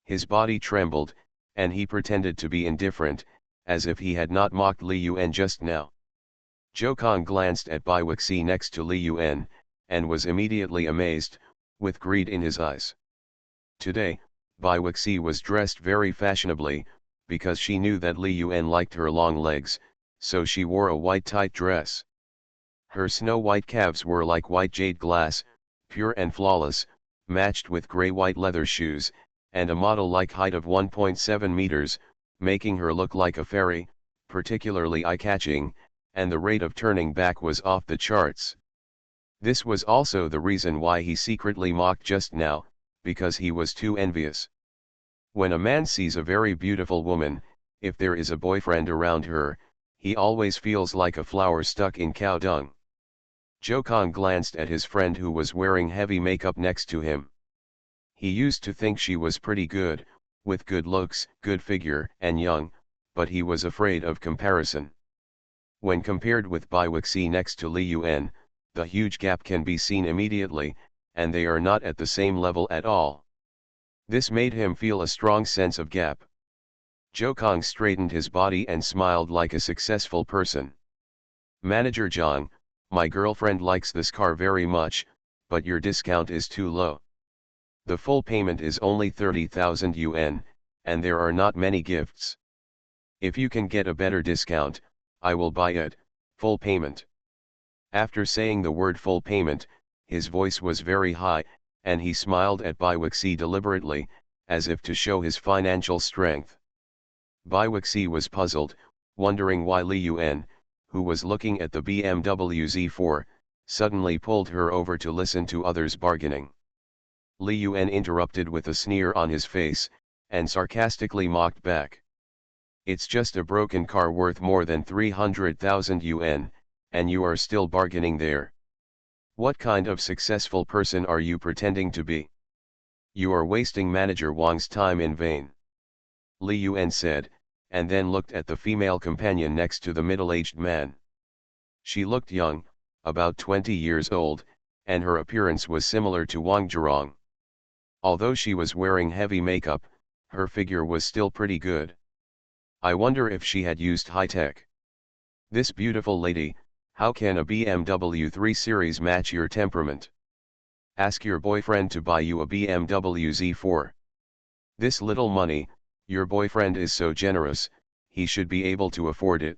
A: His body trembled, and he pretended to be indifferent, as if he had not mocked Li Yuan just now. Zhou Kong glanced at Bai Wuxi next to Li Yuan, and was immediately amazed, with greed in his eyes. Today, Bai Wuxi was dressed very fashionably, because she knew that Li Yuan liked her long legs, so she wore a white tight dress. Her snow-white calves were like white jade glass, pure and flawless, matched with gray-white leather shoes, and a model-like height of 1.7 meters, making her look like a fairy, particularly eye-catching, and the rate of turning back was off the charts. This was also the reason why he secretly mocked just now, because he was too envious. When a man sees a very beautiful woman, if there is a boyfriend around her, he always feels like a flower stuck in cow dung. Zhou Kong glanced at his friend who was wearing heavy makeup next to him. He used to think she was pretty good, with good looks, good figure, and young, but he was afraid of comparison. When compared with Bai Wuxi next to Li Yuan, the huge gap can be seen immediately, and they are not at the same level at all. This made him feel a strong sense of gap. Zhou Kong straightened his body and smiled like a successful person. Manager Zhang, my girlfriend likes this car very much, but your discount is too low. The full payment is only 30,000 yuan, and there are not many gifts. If you can get a better discount, I will buy it, full payment. After saying the word full payment, his voice was very high, and he smiled at Bai Wuxi deliberately, as if to show his financial strength. Bai Wuxi was puzzled, wondering why Li Yuan, who was looking at the BMW Z4, suddenly pulled her over to listen to others bargaining. Li Yuan interrupted with a sneer on his face, and sarcastically mocked back. It's just a broken car worth more than 300,000 yuan, and you are still bargaining there. What kind of successful person are you pretending to be? You are wasting Manager Wang's time in vain. Li Yuan said, and then looked at the female companion next to the middle-aged man. She looked young, about 20 years old, and her appearance was similar to Wang Zhirong. Although she was wearing heavy makeup, her figure was still pretty good. I wonder if she had used high-tech. This beautiful lady, how can a BMW 3 Series match your temperament? Ask your boyfriend to buy you a BMW Z4. This little money, your boyfriend is so generous, he should be able to afford it.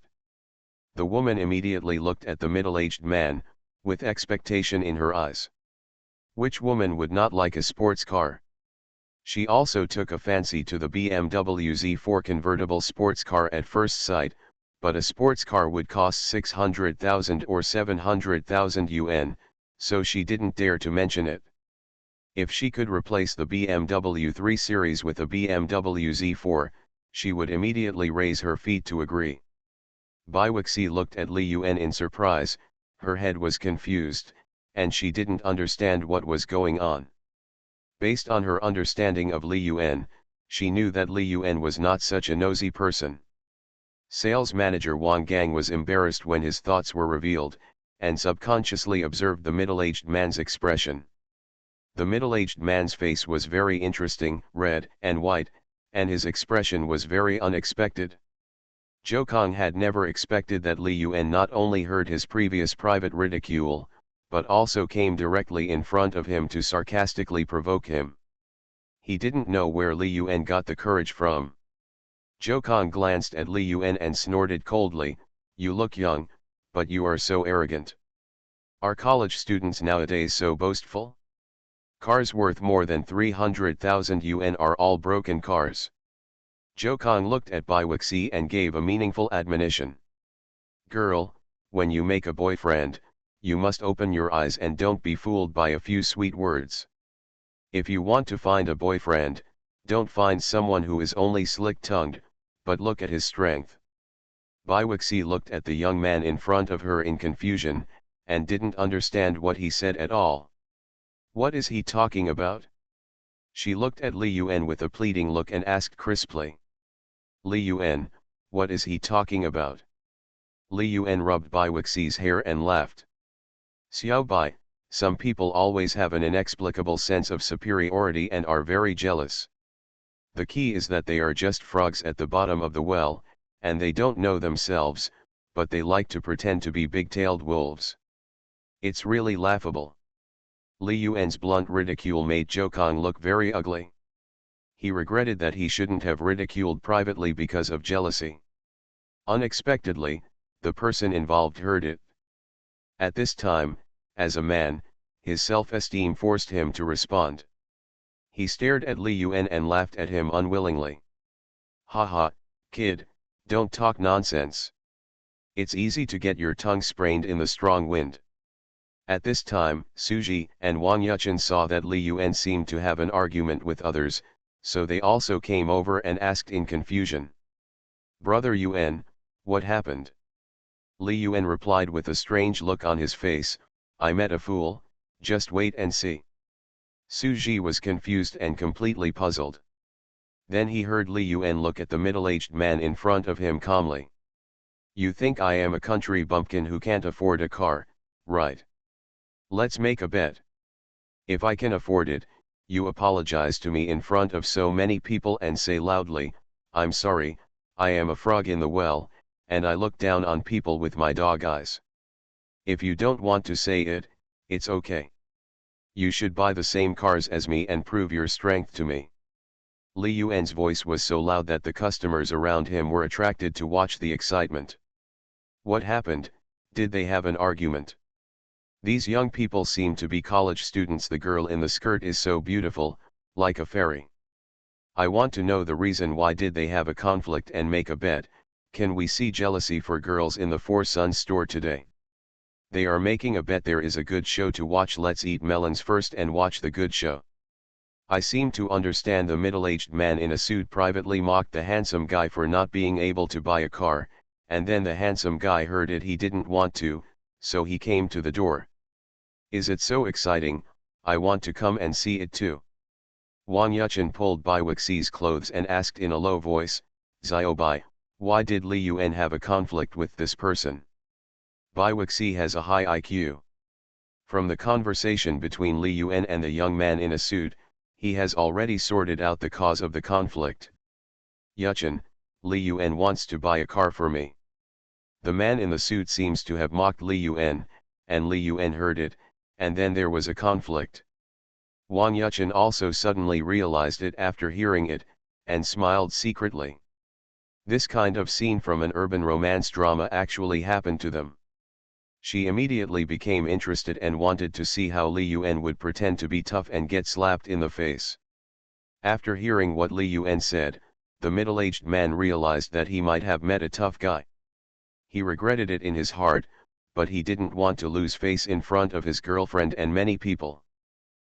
A: The woman immediately looked at the middle-aged man, with expectation in her eyes. Which woman would not like a sports car? She also took a fancy to the BMW Z4 convertible sports car at first sight, but a sports car would cost 600,000 or 700,000 yuan, so she didn't dare to mention it. If she could replace the BMW 3 Series with a BMW Z4, she would immediately raise her feet to agree. Bai Wuxi looked at Li Yuan in surprise, her head was confused, and she didn't understand what was going on. Based on her understanding of Li Yuan, she knew that Li Yuan was not such a nosy person. Sales manager Wang Gang was embarrassed when his thoughts were revealed, and subconsciously observed the middle-aged man's expression. The middle-aged man's face was very interesting, red and white, and his expression was very unexpected. Zhou Kong had never expected that Li Yuan not only heard his previous private ridicule, but also came directly in front of him to sarcastically provoke him. He didn't know where Li Yuan got the courage from. Zhou Kong glanced at Li Yuan and snorted coldly, "You look young, but you are so arrogant. Are college students nowadays so boastful? Cars worth more than 300,000 yuan are all broken cars." Zhou Kong looked at Bai Wuxi and gave a meaningful admonition. "Girl, when you make a boyfriend, you must open your eyes and don't be fooled by a few sweet words. If you want to find a boyfriend, don't find someone who is only slick-tongued, but look at his strength." Bai Wuxi looked at the young man in front of her in confusion, and didn't understand what he said at all. What is he talking about? She looked at Li Yuan with a pleading look and asked crisply. "Li Yuan, what is he talking about?" Li Yuan rubbed Bai Wuxi's hair and laughed. "Xiao Bai, some people always have an inexplicable sense of superiority and are very jealous. The key is that they are just frogs at the bottom of the well, and they don't know themselves, but they like to pretend to be big-tailed wolves. It's really laughable." Li Yuan's blunt ridicule made Zhou Kong look very ugly. He regretted that he shouldn't have ridiculed privately because of jealousy. Unexpectedly, the person involved heard it. At this time, as a man, his self-esteem forced him to respond. He stared at Li Yuan and laughed at him unwillingly. "Ha ha, kid, don't talk nonsense. It's easy to get your tongue sprained in the strong wind." At this time, Suji and Wang Yuchen saw that Li Yuan seemed to have an argument with others, so they also came over and asked in confusion. "Brother Yuan, what happened?" Li Yuan replied with a strange look on his face, "I met a fool, just wait and see." Suji was confused and completely puzzled. Then he heard Li Yuan look at the middle-aged man in front of him calmly. "You think I am a country bumpkin who can't afford a car, right? Let's make a bet. If I can afford it, you apologize to me in front of so many people and say loudly, 'I'm sorry, I am a frog in the well, and I look down on people with my dog eyes.' If you don't want to say it, it's okay. You should buy the same cars as me and prove your strength to me." Li Yuan's voice was so loud that the customers around him were attracted to watch the excitement. What happened? Did they have an argument? These young people seem to be college students. The girl in the skirt is so beautiful, like a fairy. I want to know the reason. Why did they have a conflict and make a bet? Can we see jealousy for girls in the Four Sons store today? They are making a bet there is a good show to watch. Let's eat melons first and watch the good show. I seem to understand the middle-aged man in a suit privately mocked the handsome guy for not being able to buy a car, and then the handsome guy heard it he didn't want to, so he came to the door. Is it so exciting? I want to come and see it too. Wang Yuchen pulled Bai Weixi's clothes and asked in a low voice, Bai, why did Li Yuan have a conflict with this person? Bai Weixi has a high IQ. From the conversation between Li Yuan and the young man in a suit, he has already sorted out the cause of the conflict. Yuchen, Li Yuan wants to buy a car for me. The man in the suit seems to have mocked Li Yuan, and Li Yuan heard it, and then there was a conflict. Wang Yuchen also suddenly realized it after hearing it, and smiled secretly. This kind of scene from an urban romance drama actually happened to them. She immediately became interested and wanted to see how Li Yuan would pretend to be tough and get slapped in the face. After hearing what Li Yuan said, the middle-aged man realized that he might have met a tough guy. He regretted it in his heart, but he didn't want to lose face in front of his girlfriend and many people.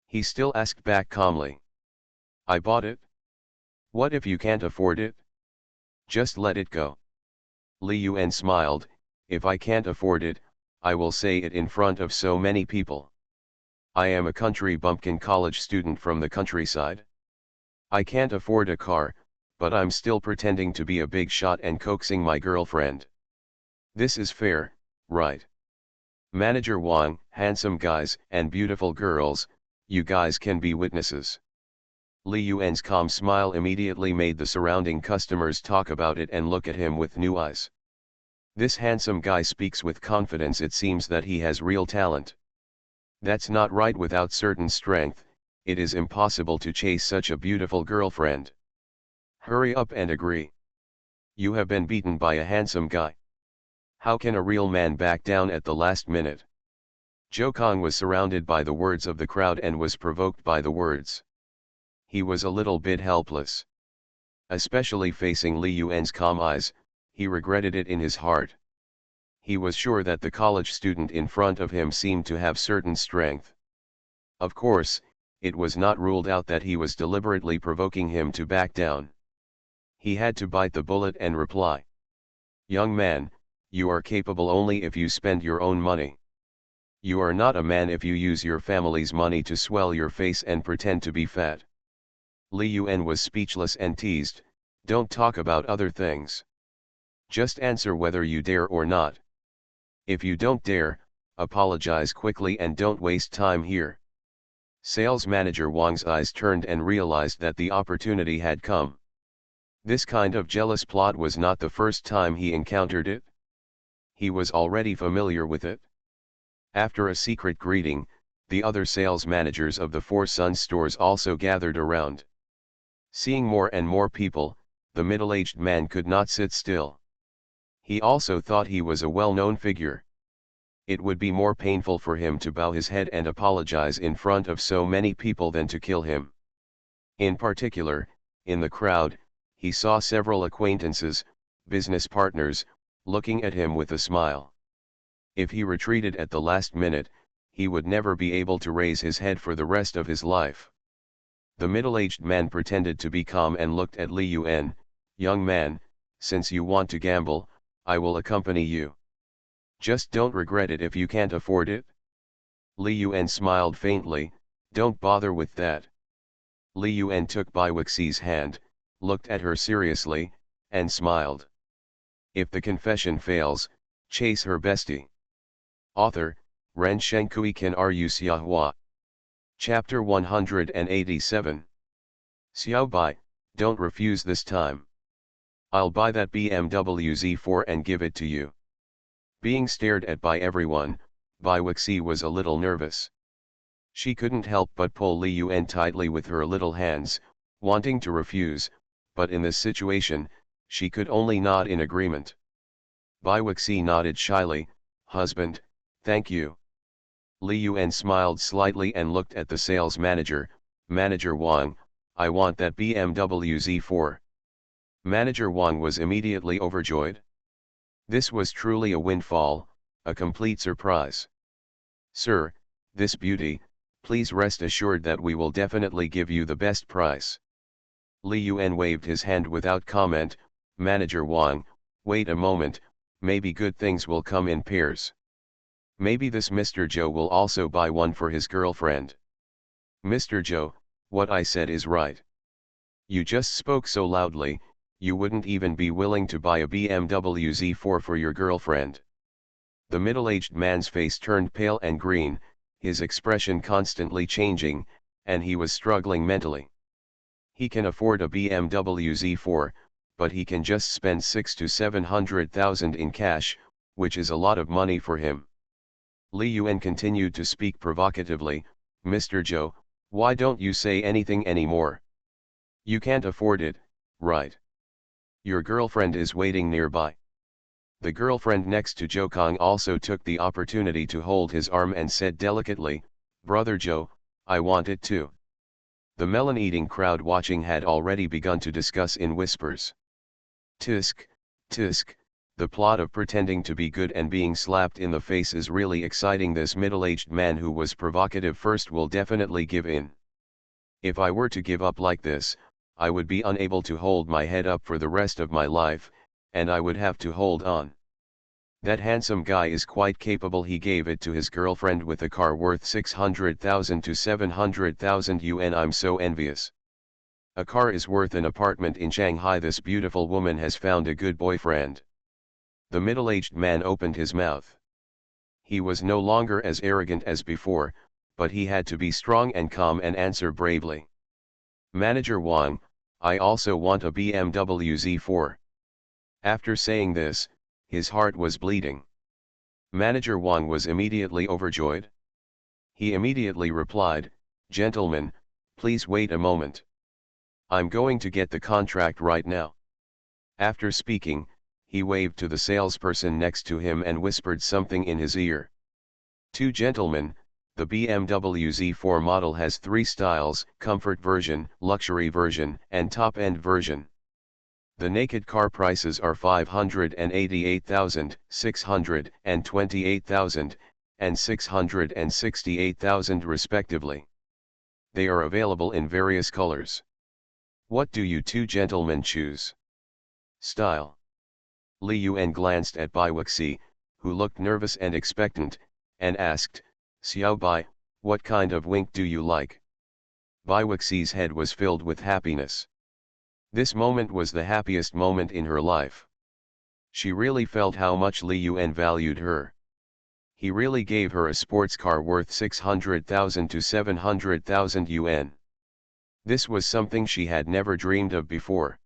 A: He still asked back calmly. I bought it? What if you can't afford it? Just let it go. Li Yuan smiled, if I can't afford it, I will say it in front of so many people. I am a country bumpkin college student from the countryside. I can't afford a car, but I'm still pretending to be a big shot and coaxing my girlfriend. This is fair, right? Manager Wang, handsome guys and beautiful girls, you guys can be witnesses. Li Yuan's calm smile immediately made the surrounding customers talk about it and look at him with new eyes. This handsome guy speaks with confidence. It seems that he has real talent. That's not right. Without certain strength, it is impossible to chase such a beautiful girlfriend. Hurry up and agree. You have been beaten by a handsome guy. How can a real man back down at the last minute? Zhou Kong was surrounded by the words of the crowd and was provoked by the words. He was a little bit helpless. Especially facing Li Yuan's calm eyes, he regretted it in his heart. He was sure that the college student in front of him seemed to have certain strength. Of course, it was not ruled out that he was deliberately provoking him to back down. He had to bite the bullet and reply. Young man, you are capable only if you spend your own money. You are not a man if you use your family's money to swell your face and pretend to be fat. Li Yuan was speechless and teased, don't talk about other things. Just answer whether you dare or not. If you don't dare, apologize quickly and don't waste time here. Sales manager Wang's eyes turned and realized that the opportunity had come. This kind of jealous plot was not the first time he encountered it. He was already familiar with it. After a secret greeting, the other sales managers of the Four Sons stores also gathered around. Seeing more and more people, the middle-aged man could not sit still. He also thought he was a well-known figure. It would be more painful for him to bow his head and apologize in front of so many people than to kill him. In particular, in the crowd, he saw several acquaintances, business partners, looking at him with a smile. If he retreated at the last minute, he would never be able to raise his head for the rest of his life. The middle-aged man pretended to be calm and looked at Li Yuan. Young man, since you want to gamble, I will accompany you. Just don't regret it if you can't afford it. Li Yuan smiled faintly, don't bother with that. Li Yuan took Bai Weixi's hand, looked at her seriously, and smiled. If the confession fails, chase her bestie. Author, Ren Shenkui Kan Ru Xiahua. Chapter 187. Xiao Bai, don't refuse this time. I'll buy that BMW Z4 and give it to you. Being stared at by everyone, Bai Weixi was a little nervous. She couldn't help but pull Li Yuan tightly with her little hands, wanting to refuse, but in this situation, she could only nod in agreement. Bai Weixi nodded shyly, husband, thank you. Li Yuan smiled slightly and looked at the sales manager, Manager Wang, I want that BMW Z4. Manager Wang was immediately overjoyed. This was truly a windfall, a complete surprise. Sir, this beauty, Please rest assured that we will definitely give you the best price. Li Yuan waved his hand without comment. Manager Wang, wait a moment, maybe good things will come in pairs. Maybe this Mr. Joe will also buy one for his girlfriend. Mr. Joe, what I said is right. You just spoke so loudly, you wouldn't even be willing to buy a BMW Z4 for your girlfriend. The middle-aged man's face turned pale and green, his expression constantly changing, and he was struggling mentally. He can afford a BMW Z4, but he can just spend 600,000 to 700,000 in cash, which is a lot of money for him. Li Yuan continued to speak provocatively, Mr. Joe, why don't you say anything anymore? You can't afford it, right? Your girlfriend is waiting nearby. The girlfriend next to Joe Kong also took the opportunity to hold his arm and said delicately, Brother Joe, I want it too. The melon-eating crowd watching had already begun to discuss in whispers. Tisk, tisk, the plot of pretending to be good and being slapped in the face is really exciting. This middle-aged man who was provocative first will definitely give in. If I were to give up like this, I would be unable to hold my head up for the rest of my life, and I would have to hold on. That handsome guy is quite capable. He gave it to his girlfriend with a car worth 600,000 to 700,000 yuan. I'm so envious. A car is worth an apartment in Shanghai. This beautiful woman has found a good boyfriend. The middle-aged man opened his mouth. He was no longer as arrogant as before, but he had to be strong and calm and answer bravely. Manager Wang, I also want a BMW Z4. After saying this, his heart was bleeding. Manager Wang was immediately overjoyed. He immediately replied, Gentlemen, please wait a moment. I'm going to get the contract right now. After speaking, he waved to the salesperson next to him and whispered something in his ear. Two gentlemen, the BMW Z4 model has three styles: comfort version, luxury version, and top-end version. The naked car prices are 588,000, 628,000, and 668,000 respectively. They are available in various colors. What do you two gentlemen choose? Style. Li Yuan glanced at Bai Wuxi, who looked nervous and expectant, and asked, Xiao Bai, what kind of wink do you like? Bai Wuxi's head was filled with happiness. This moment was the happiest moment in her life. She really felt how much Li Yuan valued her. He really gave her a sports car worth 600,000 to 700,000 yuan. This was something she had never dreamed of before.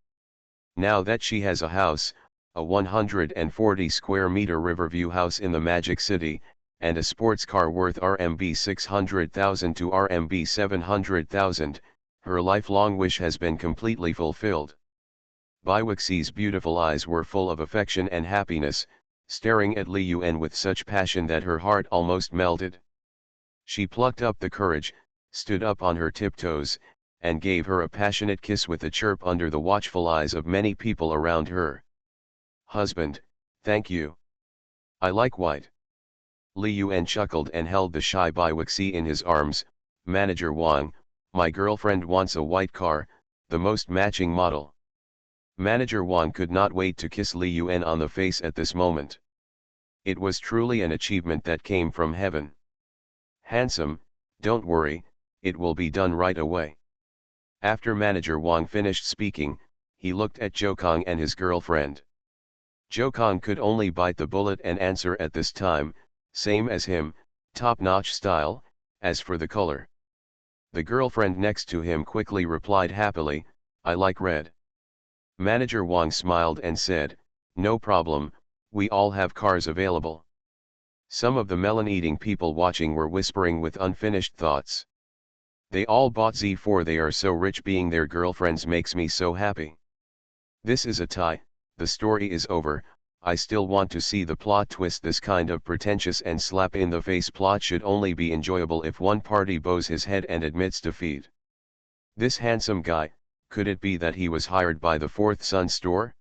A: Now that she has a house, a 140 square meter Riverview house in the Magic City, and a sports car worth RMB 600,000 to RMB 700,000, her lifelong wish has been completely fulfilled. Bai Wuxi's beautiful eyes were full of affection and happiness, staring at Li Yuan with such passion that her heart almost melted. She plucked up the courage, stood up on her tiptoes, and gave her a passionate kiss with a chirp under the watchful eyes of many people around her. Husband, thank you. I like white. Li Yuan chuckled and held the shy Bai Wuxi in his arms. Manager Wang, my girlfriend wants a white car, the most matching model. Manager Wang could not wait to kiss Li Yuan on the face at this moment. It was truly an achievement that came from heaven. Handsome, don't worry, it will be done right away. After Manager Wang finished speaking, he looked at Zhou Kong and his girlfriend. Zhou Kong could only bite the bullet and answer at this time, same as him, top-notch style. As for the color, the girlfriend next to him quickly replied happily, I like red. Manager Wang smiled and said, no problem, we all have cars available. Some of the melon-eating people watching were whispering with unfinished thoughts. They all bought Z4. They are so rich. Being their girlfriends makes me so happy. This is a tie, the story is over. I still want to see the plot twist. This kind of pretentious and slap-in-the-face plot should only be enjoyable if one party bows his head and admits defeat. This handsome guy, could it be that he was hired by the Fourth Sun store?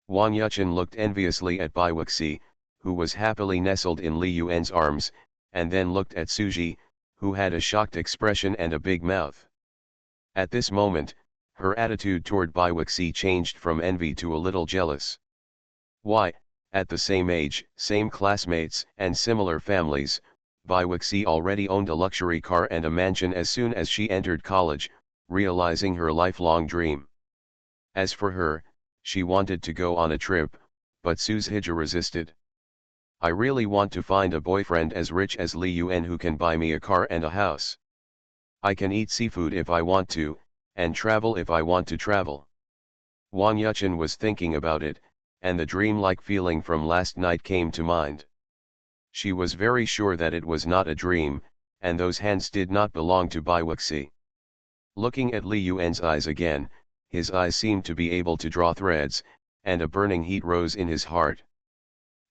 A: Wang Yuchen looked enviously at Bai Wuxi, who was happily nestled in Li Yuan's arms, and then looked at Suji, who had a shocked expression and a big mouth. At this moment, her attitude toward Baiwixi changed from envy to a little jealous. Why, at the same age, same classmates, and similar families, Baiwixi already owned a luxury car and a mansion as soon as she entered college, realizing her lifelong dream. As for her, she wanted to go on a trip, but Suzhija resisted. I really want to find a boyfriend as rich as Li Yuan who can buy me a car and a house. I can eat seafood if I want to, and travel if I want to travel. Wang Yuchen was thinking about it, and the dreamlike feeling from last night came to mind. She was very sure that it was not a dream, and those hands did not belong to Baiwixi. Looking at Li Yuan's eyes again, his eyes seemed to be able to draw threads, and a burning heat rose in his heart.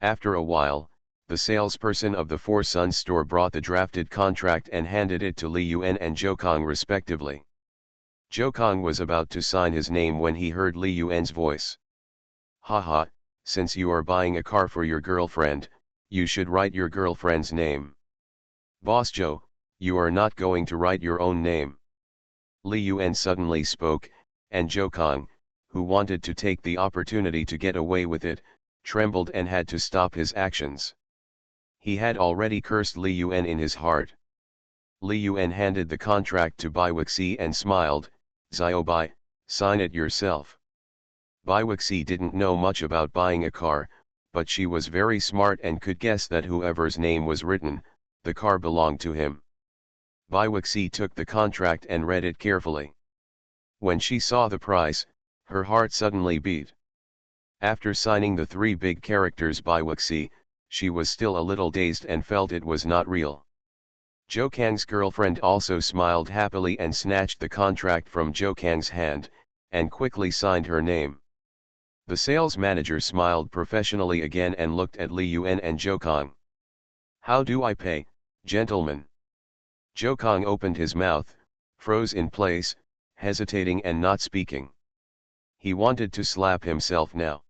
A: After a while, the salesperson of the Four Sons store brought the drafted contract and handed it to Li Yuan and Zhou Kong respectively. Zhou Kong was about to sign his name when he heard Li Yuan's voice. Haha, since you are buying a car for your girlfriend, you should write your girlfriend's name. Boss Zhou, you are not going to write your own name. Li Yuan suddenly spoke, and Zhou Kong, who wanted to take the opportunity to get away with it, trembled and had to stop his actions. He had already cursed Li Yuan in his heart. Li Yuan handed the contract to Baiwixi and smiled, "Xiaobai, sign it yourself." Baiwixi didn't know much about buying a car, but she was very smart and could guess that whoever's name was written, the car belonged to him. Baiwixi took the contract and read it carefully. When she saw the price, her heart suddenly beat. After signing the three big characters Baiwixi, she was still a little dazed and felt it was not real. Zhou Kang's girlfriend also smiled happily and snatched the contract from Zhou Kang's hand, and quickly signed her name. The sales manager smiled professionally again and looked at Li Yuan and Zhou Kang. "How do I pay, gentlemen?" Zhou Kang opened his mouth, froze in place, hesitating and not speaking. He wanted to slap himself now.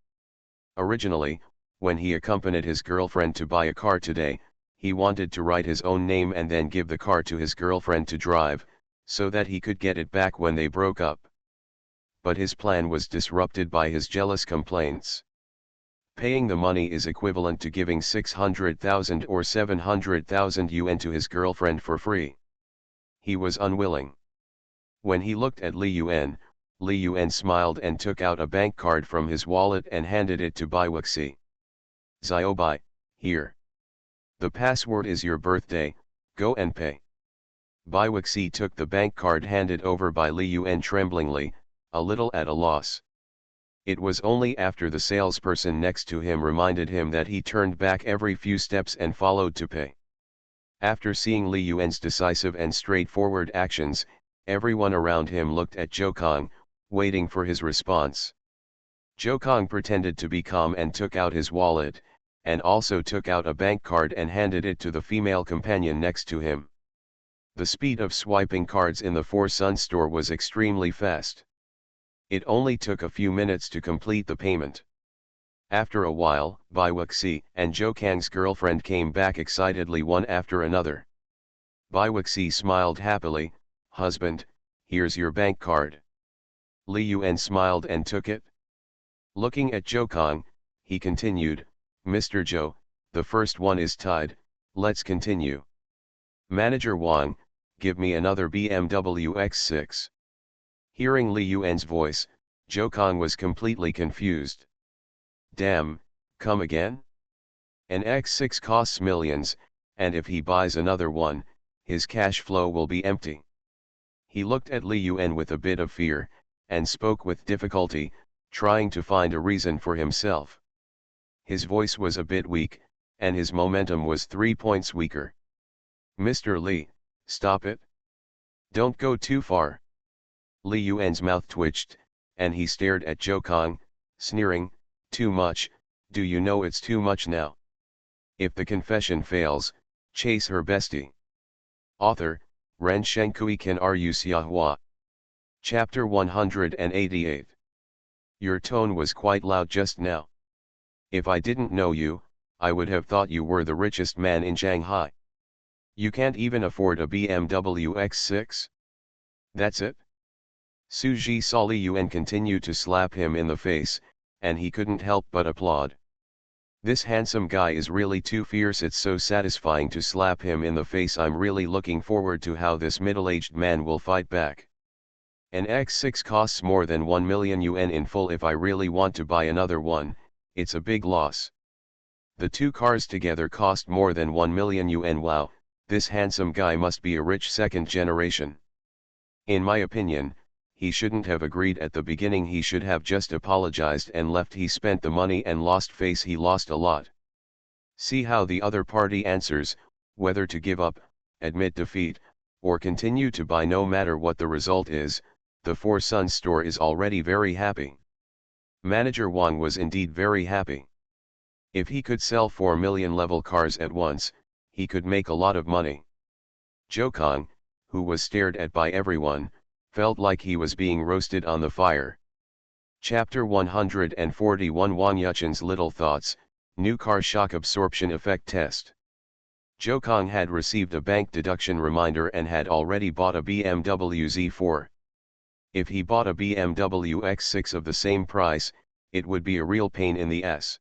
A: Originally, when he accompanied his girlfriend to buy a car today, he wanted to write his own name and then give the car to his girlfriend to drive, so that he could get it back when they broke up. But his plan was disrupted by his jealous complaints. Paying the money is equivalent to giving 600,000 or 700,000 yuan to his girlfriend for free. He was unwilling. When he looked at Li Yuan smiled and took out a bank card from his wallet and handed it to Baiwixi. "Xiaobai, here. The password is your birthday, go and pay." Baiwixi took the bank card handed over by Li Yuan tremblingly, a little at a loss. It was only after the salesperson next to him reminded him that he turned back every few steps and followed to pay. After seeing Li Yuan's decisive and straightforward actions, everyone around him looked at Zhou Kang, waiting for his response. Zhou Kang pretended to be calm and took out his wallet, and also took out a bank card and handed it to the female companion next to him. The speed of swiping cards in the Four Sons store was extremely fast. It only took a few minutes to complete the payment. After a while, Baiwixi and Zhou Kang's girlfriend came back excitedly one after another. Baiwixi smiled happily, "Husband, here's your bank card." Li Yuan smiled and took it. Looking at Zhou Kang, he continued, "Mr. Zhou, the first one is tied, let's continue. Manager Wang, give me another BMW X6. Hearing Li Yuan's voice, Zhou Kang was completely confused. Damn, come again? An X6 costs millions, and if he buys another one, his cash flow will be empty. He looked at Li Yuan with a bit of fear, and spoke with difficulty, trying to find a reason for himself. His voice was a bit weak, and his momentum was 3 points weaker. "Mr. Li, stop it. Don't go too far." Li Yuan's mouth twitched, and he stared at Zhou Kang, sneering, "Too much, do you know it's too much now? If the confession fails, chase her bestie." Author, Ren Shenkui Kan Ru Xiahua. Chapter 188. Your tone was quite loud just now. If I didn't know you, I would have thought you were the richest man in Shanghai. You can't even afford a BMW X6? That's it? Su Ji saw Li Yuan continue to slap him in the face, and he couldn't help but applaud. This handsome guy is really too fierce. It's so satisfying to slap him in the face. I'm really looking forward to how this middle-aged man will fight back. An X6 costs more than 1 million yuan in full. If I really want to buy another one, it's a big loss. The two cars together cost more than 1 million yuan. Wow, this handsome guy must be a rich second generation. In my opinion, he shouldn't have agreed at the beginning. He should have just apologized and left. He spent the money and lost face. He lost a lot. See how the other party answers, whether to give up, admit defeat, or continue to buy. No matter what the result is, the Four Sons store is already very happy. Manager Wang was indeed very happy. If he could sell 4 million level cars at once, he could make a lot of money. Zhou Kong, who was stared at by everyone, felt like he was being roasted on the fire. Chapter 141 Wang Yuchen's Little Thoughts, New Car Shock Absorption Effect Test. Zhou Kong had received a bank deduction reminder and had already bought a BMW Z4. If he bought a BMW X6 of the same price, it would be a real pain in the ass.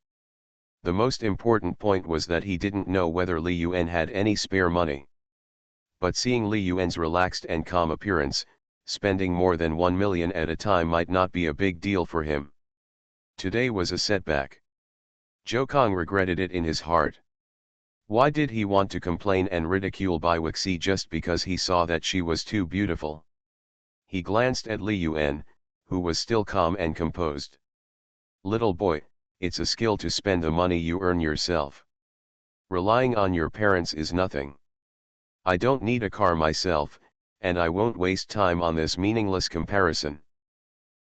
A: The most important point was that he didn't know whether Li Yuan had any spare money. But seeing Li Yuan's relaxed and calm appearance, spending more than 1 million at a time might not be a big deal for him. Today was a setback. Zhou Kong regretted it in his heart. Why did he want to complain and ridicule Bai Wuxi just because he saw that she was too beautiful? He glanced at Li Yuan, who was still calm and composed. Little boy, it's a skill to spend the money you earn yourself. Relying on your parents is nothing. I don't need a car myself, and I won't waste time on this meaningless comparison.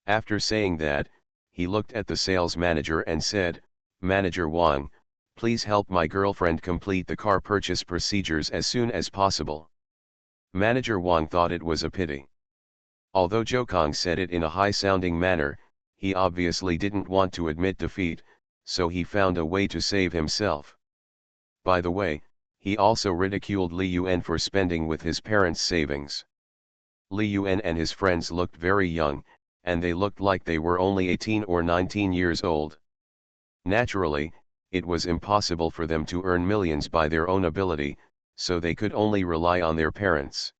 A: After saying that, he looked at the sales manager and said, Manager Wang, please help my girlfriend complete the car purchase procedures as soon as possible. Manager Wang thought it was a pity. Although Zhou Kong said it in a high-sounding manner, he obviously didn't want to admit defeat, so he found a way to save himself. By the way, he also ridiculed Li Yuan for spending with his parents' savings. Li Yuan and his friends looked very young, and they looked like they were only 18 or 19 years old. Naturally, it was impossible for them to earn millions by their own ability, so they could only rely on their parents.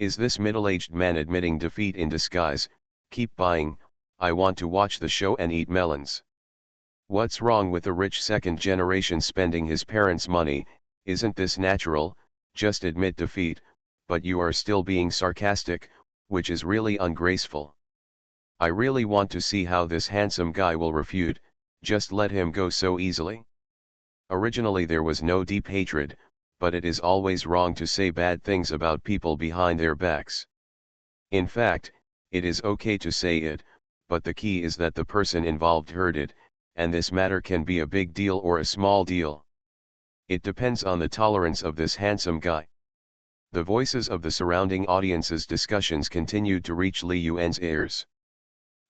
A: Is this middle-aged man admitting defeat in disguise? Keep buying, I want to watch the show and eat melons. What's wrong with a rich second generation spending his parents' money? Isn't this natural? Just admit defeat, but you are still being sarcastic, which is really ungraceful. I really want to see how this handsome guy will refute. Just let him go so easily. Originally there was no deep hatred, but it is always wrong to say bad things about people behind their backs. In fact, it is okay to say it, but the key is that the person involved heard it, and this matter can be a big deal or a small deal. It depends on the tolerance of this handsome guy. The voices of the surrounding audience's discussions continued to reach Li Yuan's ears.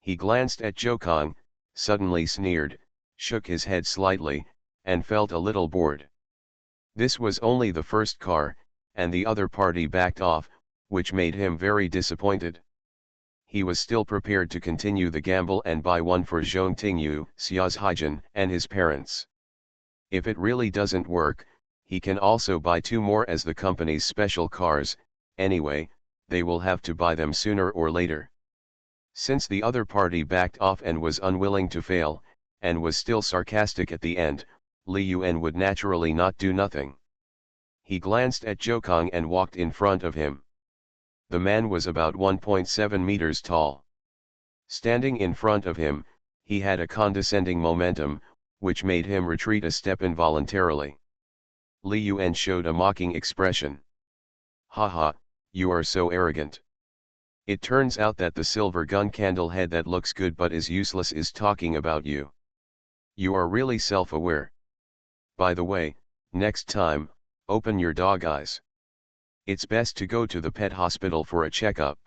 A: He glanced at Zhou Kong, suddenly sneered, shook his head slightly, and felt a little bored. This was only the first car, and the other party backed off, which made him very disappointed. He was still prepared to continue the gamble and buy one for Zhong Tingyu, Xia's Haijin, and his parents. If it really doesn't work, he can also buy 2 more as the company's special cars. Anyway, they will have to buy them sooner or later. Since the other party backed off and was unwilling to fail, and was still sarcastic at the end, Li Yuan would naturally not do nothing. He glanced at Zhou Kong and walked in front of him. The man was about 1.7 meters tall. Standing in front of him, he had a condescending momentum, which made him retreat a step involuntarily. Li Yuan showed a mocking expression. Haha, you are so arrogant. It turns out that the silver gun candle head that looks good but is useless is talking about you. You are really self-aware. By the way, next time, open your dog eyes. It's best to go to the pet hospital for a checkup.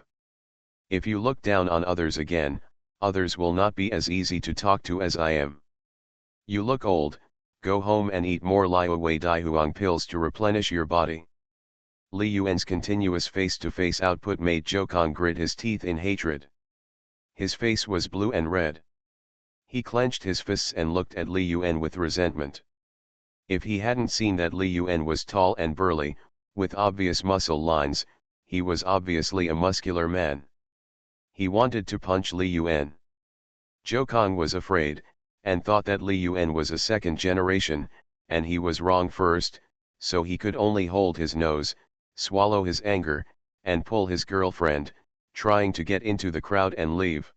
A: If you look down on others again, others will not be as easy to talk to as I am. You look old, go home and eat more Liu Wei Dai Huang pills to replenish your body. Li Yuan's continuous face-to-face output made Zhou Kong grit his teeth in hatred. His face was blue and red. He clenched his fists and looked at Li Yuan with resentment. If he hadn't seen that Li Yuan was tall and burly, with obvious muscle lines, he was obviously a muscular man. He wanted to punch Li Yuan. Zhou Kong was afraid, and thought that Li Yuan was a second generation, and he was wrong first, so he could only hold his nose, swallow his anger, and pull his girlfriend, trying to get into the crowd and leave.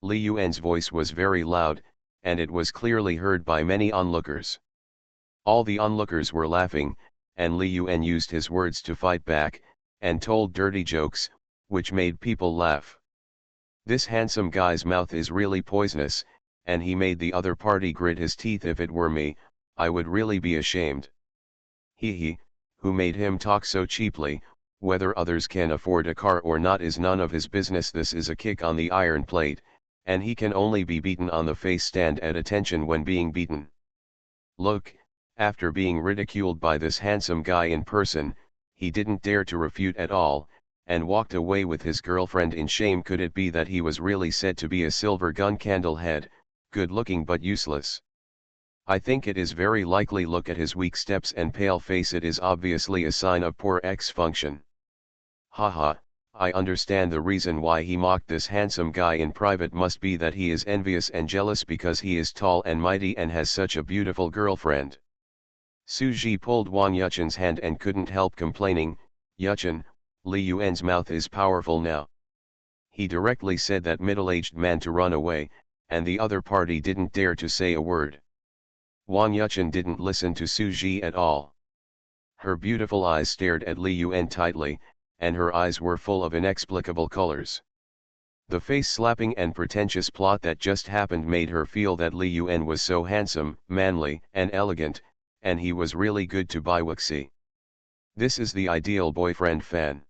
A: Li Yuan's voice was very loud, and it was clearly heard by many onlookers. All the onlookers were laughing, and Li Yuan used his words to fight back, and told dirty jokes, which made people laugh. This handsome guy's mouth is really poisonous, and he made the other party grit his teeth. If it were me, I would really be ashamed. He, who made him talk so cheaply? Whether others can afford a car or not is none of his business. This is a kick on the iron plate, and he can only be beaten on the face. Stand at attention when being beaten. Look, after being ridiculed by this handsome guy in person, he didn't dare to refute at all, and walked away with his girlfriend in shame. Could it be that he was really said to be a silver gun candle head, good looking but useless? I think it is very likely. Look at his weak steps and pale face. It is obviously a sign of poor X function. Haha, I understand the reason why he mocked this handsome guy in private must be that he is envious and jealous because he is tall and mighty and has such a beautiful girlfriend. Su Ji pulled Wang Yuchen's hand and couldn't help complaining, Yuchen, Li Yuan's mouth is powerful now. He directly said that middle-aged man to run away, and the other party didn't dare to say a word. Wang Yuchen didn't listen to Su Ji at all. Her beautiful eyes stared at Li Yuan tightly, and her eyes were full of inexplicable colors. The face-slapping and pretentious plot that just happened made her feel that Li Yuan was so handsome, manly, and elegant, and he was really good to Biwuxi. This is the ideal boyfriend fan.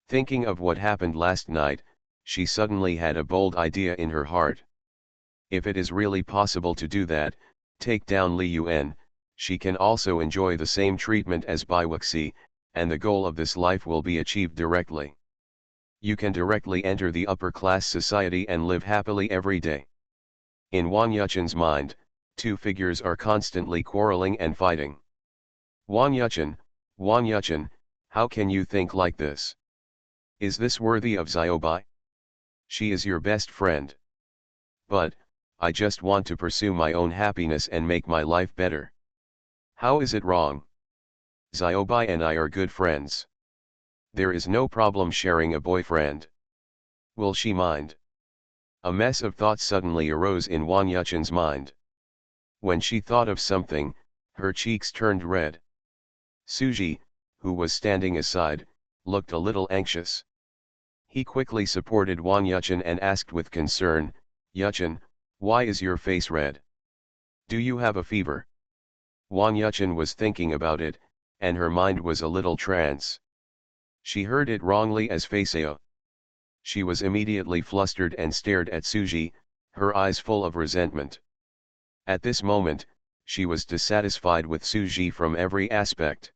A: Thinking of what happened last night, she suddenly had a bold idea in her heart. If it is really possible to do that, take down Li Yuan, she can also enjoy the same treatment as Biwuxi, and the goal of this life will be achieved directly. You can directly enter the upper-class society and live happily every day. In Wang Yuchen's mind, two figures are constantly quarreling and fighting. Wang Yuchen, how can you think like this? Is this worthy of Xiaobai? She is your best friend. But, I just want to pursue my own happiness and make my life better. How is it wrong? Xiaobai and I are good friends. There is no problem sharing a boyfriend. Will she mind? A mess of thoughts suddenly arose in Wang Yuchen's mind. When she thought of something, her cheeks turned red. Suji, who was standing aside, looked a little anxious. He quickly supported Wang Yuchen and asked with concern, Yuchen, why is your face red? Do you have a fever? Wang Yuchen was thinking about it, and her mind was a little trance. She heard it wrongly as Faceo. She was immediately flustered and stared at Suji, her eyes full of resentment. At this moment, she was dissatisfied with Suji from every aspect.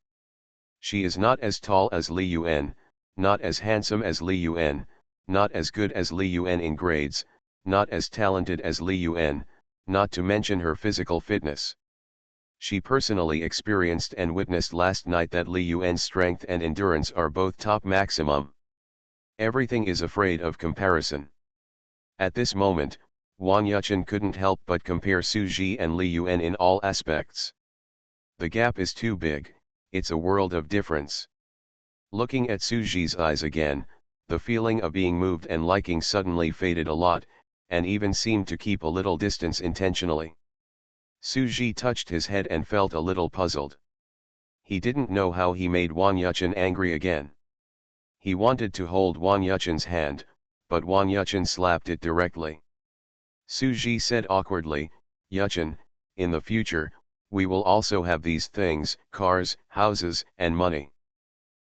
A: She is not as tall as Li Yuan, not as handsome as Li Yuan, not as good as Li Yuan in grades, not as talented as Li Yuan, not to mention her physical fitness. She personally experienced and witnessed last night that Li Yuan's strength and endurance are both top maximum. Everything is afraid of comparison. At this moment, Wang Yuchen couldn't help but compare Su Ji and Li Yuan in all aspects. The gap is too big, it's a world of difference. Looking at Su Ji's eyes again, the feeling of being moved and liking suddenly faded a lot, and even seemed to keep a little distance intentionally. Su Ji touched his head and felt a little puzzled. He didn't know how he made Wang Yuchen angry again. He wanted to hold Wang Yuchen's hand, but Wang Yuchen slapped it directly. Su Ji said awkwardly, Yuchen, in the future, we will also have these things, cars, houses, and money.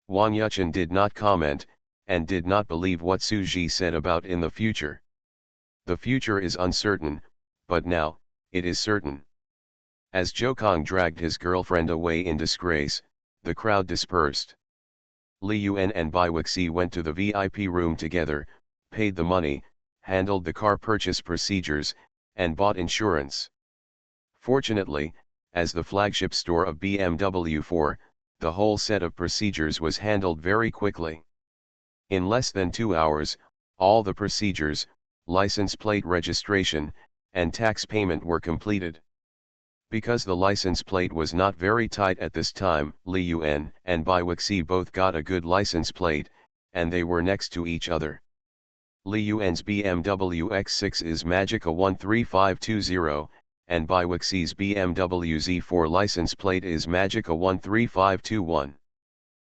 A: Wang Yuchen did not comment, and did not believe what Su Ji said about in the future. The future is uncertain, but now, it is certain. As Zhou Kong dragged his girlfriend away in disgrace, the crowd dispersed. Li Yuan and Bai Wixi went to the VIP room together, paid the money, handled the car purchase procedures, and bought insurance. Fortunately, as the flagship store of BMW 4, the whole set of procedures was handled very quickly. In less than 2 hours, all the procedures, license plate registration, and tax payment were completed. Because the license plate was not very tight at this time, Li Yuan and Bai Wixi both got a good license plate, and they were next to each other. Li Yuan's BMW X6 is Magica 13520, and Bai Wixi's BMW Z4 license plate is Magica 13521.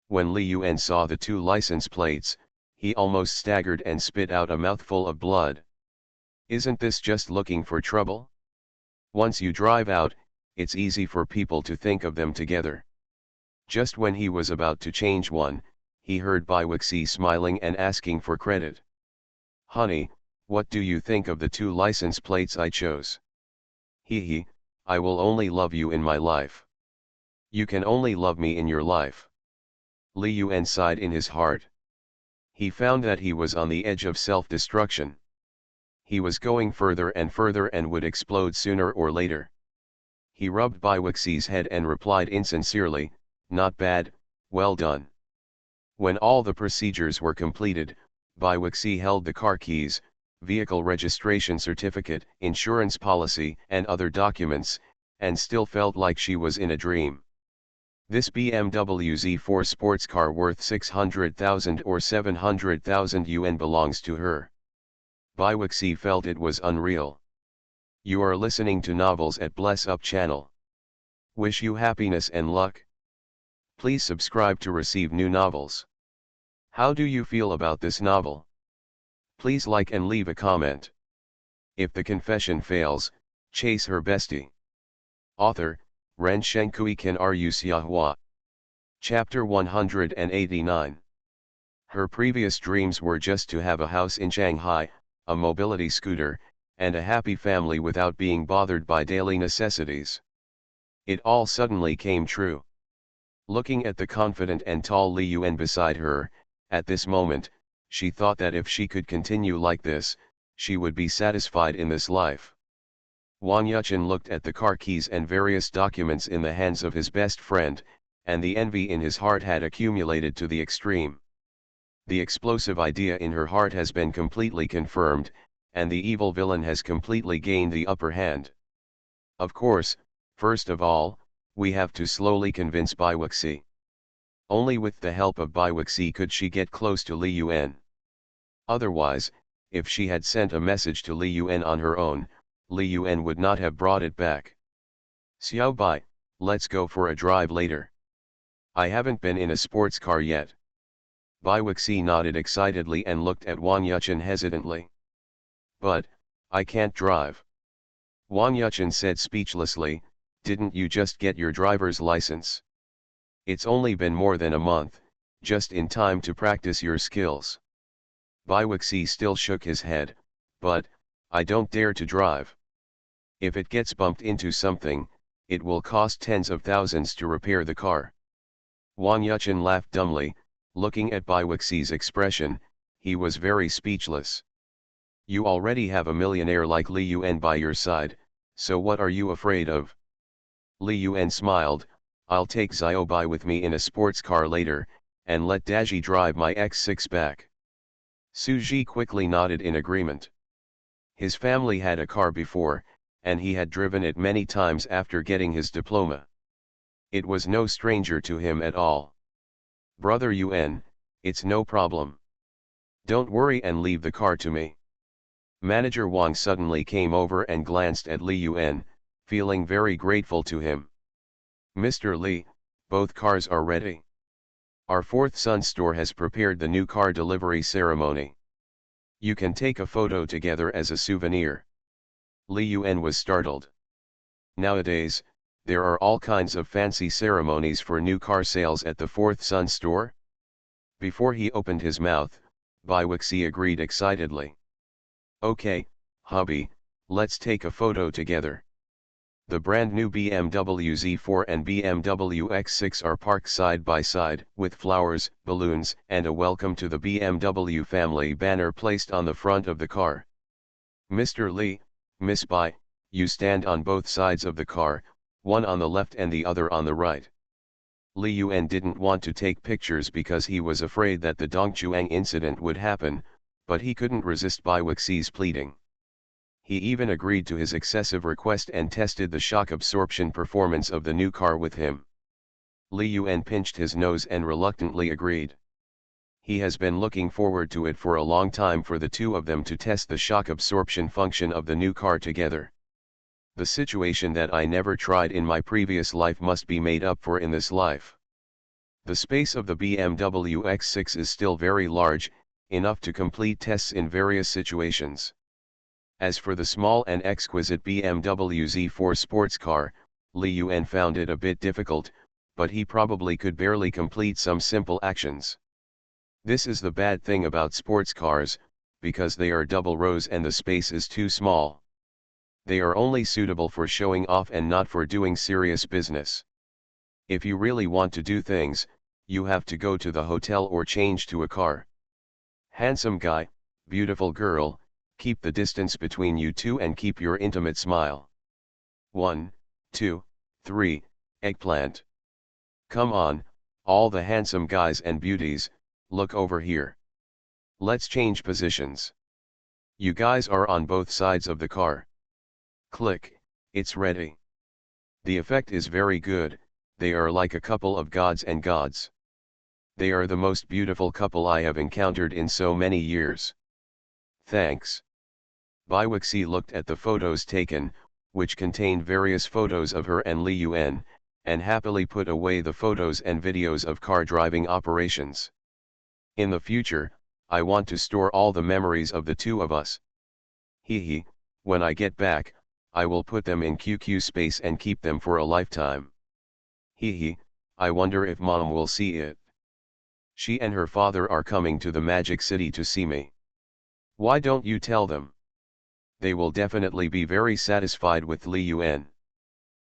A: When Li Yuan saw the two license plates, he almost staggered and spit out a mouthful of blood. Isn't this just looking for trouble? Once you drive out, it's easy for people to think of them together. Just when he was about to change one, he heard Bai Wixi smiling and asking for credit. Honey, what do you think of the two license plates I chose? Hee, I will only love you in my life. You can only love me in your life. Li Yuan sighed in his heart. He found that he was on the edge of self-destruction. He was going further and would explode sooner or later. He rubbed Bai Wixi's head and replied insincerely, "Not bad, well done." When all the procedures were completed, Bai Wixi held the car keys, vehicle registration certificate, insurance policy, and other documents, and still felt like she was in a dream. This BMW Z4 sports car worth 600,000 or 700,000 yuan belongs to her. Bai Wixi felt it was unreal. You are listening to Novels at Bless Up channel. Wish you happiness and luck. Please subscribe to receive new novels. How do you feel about this novel? Please like and leave a comment. If the confession fails, chase her bestie. Author, Ren Shenkui Kan Ru Xiahua. Chapter 189. Her previous dreams were just to have a house in Shanghai, a mobility scooter, and a happy family without being bothered by daily necessities. It all suddenly came true. Looking at the confident and tall Li Yuan beside her, at this moment, she thought that if she could continue like this, she would be satisfied in this life. Wang Yuchen looked at the car keys and various documents in the hands of his best friend, and the envy in his heart had accumulated to the extreme. The explosive idea in her heart has been completely confirmed, and the evil villain has completely gained the upper hand. Of course, first of all, we have to slowly convince Bai Wixi. Only with the help of Bai Wixi could she get close to Li Yuan. Otherwise, if she had sent a message to Li Yuan on her own, Li Yuan would not have brought it back. Xiao Bai, let's go for a drive later. I haven't been in a sports car yet. Bai Wixi nodded excitedly and looked at Wang Yuchen hesitantly. But, I can't drive. Wang Yuchen said speechlessly, didn't you just get your driver's license? It's only been more than a month, just in time to practice your skills. Bai Wixi still shook his head, but, I don't dare to drive. If it gets bumped into something, it will cost tens of thousands to repair the car. Wang Yuchen laughed dumbly, looking at Bai Wixi's expression, he was very speechless. You already have a millionaire like Li Yuan by your side, so what are you afraid of? Li Yuan smiled, I'll take Xiao Bai with me in a sports car later, and let Daji drive my X6 back. Su Ji quickly nodded in agreement. His family had a car before, and he had driven it many times after getting his diploma. It was no stranger to him at all. Brother Yuan, it's no problem. Don't worry and leave the car to me. Manager Wang suddenly came over and glanced at Li Yuan, feeling very grateful to him. Mr. Li, both cars are ready. Our fourth son store has prepared the new car delivery ceremony. You can take a photo together as a souvenir. Li Yuan was startled. Nowadays, there are all kinds of fancy ceremonies for new car sales at the fourth son store? Before he opened his mouth, Bai Wixi agreed excitedly. Okay, hubby, let's take a photo together. The brand new BMW Z4 and BMW X6 are parked side by side, with flowers, balloons, and a "Welcome to the BMW family" banner placed on the front of the car. Mr. Lee, Miss Bai, you stand on both sides of the car, one on the left and the other on the right. Li Yuan didn't want to take pictures because he was afraid that the Dongchuang incident would happen, but he couldn't resist Bai Weixi's pleading. He even agreed to his excessive request and tested the shock absorption performance of the new car with him. Li Yuan pinched his nose and reluctantly agreed. He has been looking forward to it for a long time for the two of them to test the shock absorption function of the new car together. The situation that I never tried in my previous life must be made up for in this life. The space of the BMW X6 is still very large, enough to complete tests in various situations. As for the small and exquisite BMW Z4 sports car, Li Yuan found it a bit difficult, but he probably could barely complete some simple actions. This is the bad thing about sports cars, because they are double rows and the space is too small. They are only suitable for showing off and not for doing serious business. If you really want to do things, you have to go to the hotel or change to a car. Handsome guy, beautiful girl, keep the distance between you two and keep your intimate smile. 1, 2, 3, eggplant. Come on, all the handsome guys and beauties, look over here. Let's change positions. You guys are on both sides of the car. Click, it's ready. The effect is very good, they are like a couple of gods and gods. They are the most beautiful couple I have encountered in so many years. Thanks. Bai Weixi looked at the photos taken, which contained various photos of her and Li Yuan, and happily put away the photos and videos of car driving operations. In the future, I want to store all the memories of the two of us. Hee, when I get back, I will put them in QQ space and keep them for a lifetime. Hee, I wonder if Mom will see it. She and her father are coming to the Magic City to see me. Why don't you tell them? They will definitely be very satisfied with Li Yuan.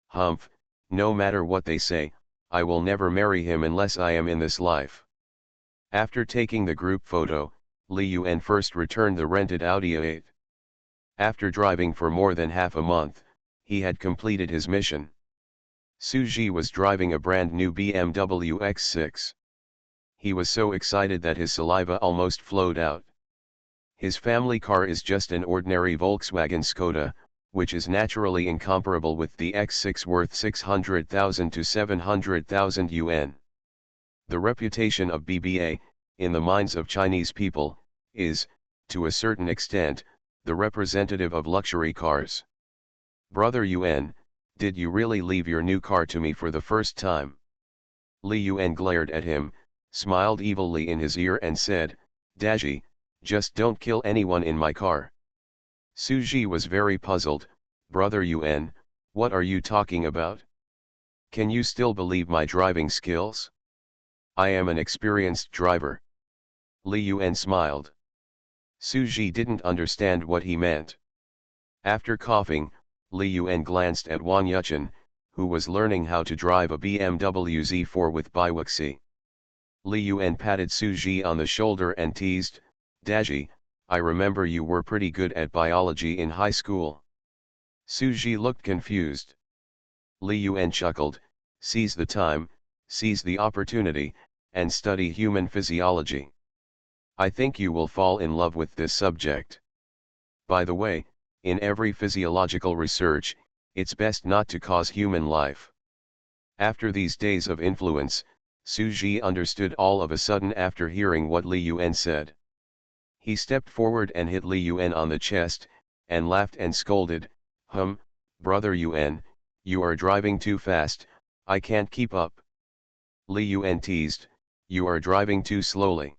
A: Humph, no matter what they say, I will never marry him unless I am in this life. After taking the group photo, Li Yuan first returned the rented Audi A8. After driving for more than half a month, he had completed his mission. Su Ji was driving a brand new BMW X6. He was so excited that his saliva almost flowed out. His family car is just an ordinary Volkswagen Skoda, which is naturally incomparable with the X6 worth 600,000 to 700,000 yuan. The reputation of BBA, in the minds of Chinese people, is, to a certain extent, the representative of luxury cars. Brother Yuan, did you really leave your new car to me for the first time? Li Yuan glared at him, smiled evilly in his ear and said, Daji, just don't kill anyone in my car. Su Ji was very puzzled. Brother Yuan, what are you talking about? Can you still believe my driving skills? I am an experienced driver. Li Yuan smiled. Su Ji didn't understand what he meant. After coughing, Li Yuan glanced at Wang Yuchen, who was learning how to drive a BMW Z4 with Bai Weixi. Li Yuan patted Su Ji on the shoulder and teased, Daji, I remember you were pretty good at biology in high school. Su Ji looked confused. Li Yuan chuckled, seize the time, seize the opportunity, and study human physiology. I think you will fall in love with this subject. By the way, in every physiological research, it's best not to cause human life. After these days of influence, Su Ji understood all of a sudden after hearing what Li Yuan said. He stepped forward and hit Li Yuan on the chest, and laughed and scolded, Brother Yuan, you are driving too fast, I can't keep up. Li Yuan teased, you are driving too slowly.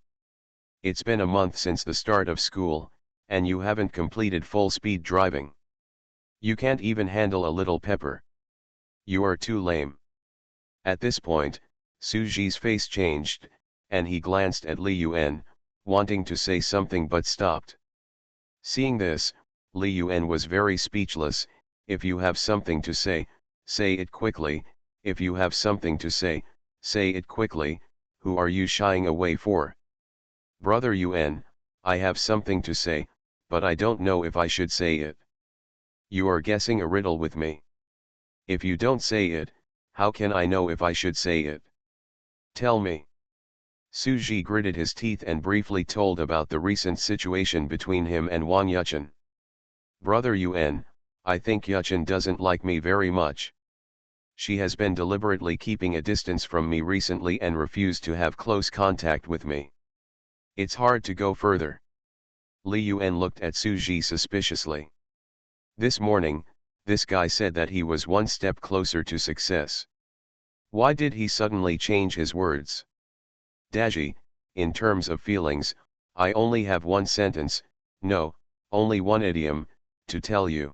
A: It's been a month since the start of school, and you haven't completed full-speed driving. You can't even handle a little pepper. You are too lame. At this point, Su Ji's face changed, and he glanced at Li Yuan, wanting to say something but stopped. Seeing this, Li Yuan was very speechless. If you have something to say it quickly. If you have something to say it quickly. Who are you shying away for? Brother Yun, I have something to say, but I don't know if I should say it. You are guessing a riddle with me. If you don't say it, how can I know if I should say it? Tell me. Suji gritted his teeth and briefly told about the recent situation between him and Wang Yuchen. Brother Yun, I think Yuchen doesn't like me very much. She has been deliberately keeping a distance from me recently and refused to have close contact with me. It's hard to go further. Li Yun looked at Suji suspiciously. This morning, this guy said that he was one step closer to success. Why did he suddenly change his words? Daji, in terms of feelings, I only have one sentence, no, only one idiom, to tell you.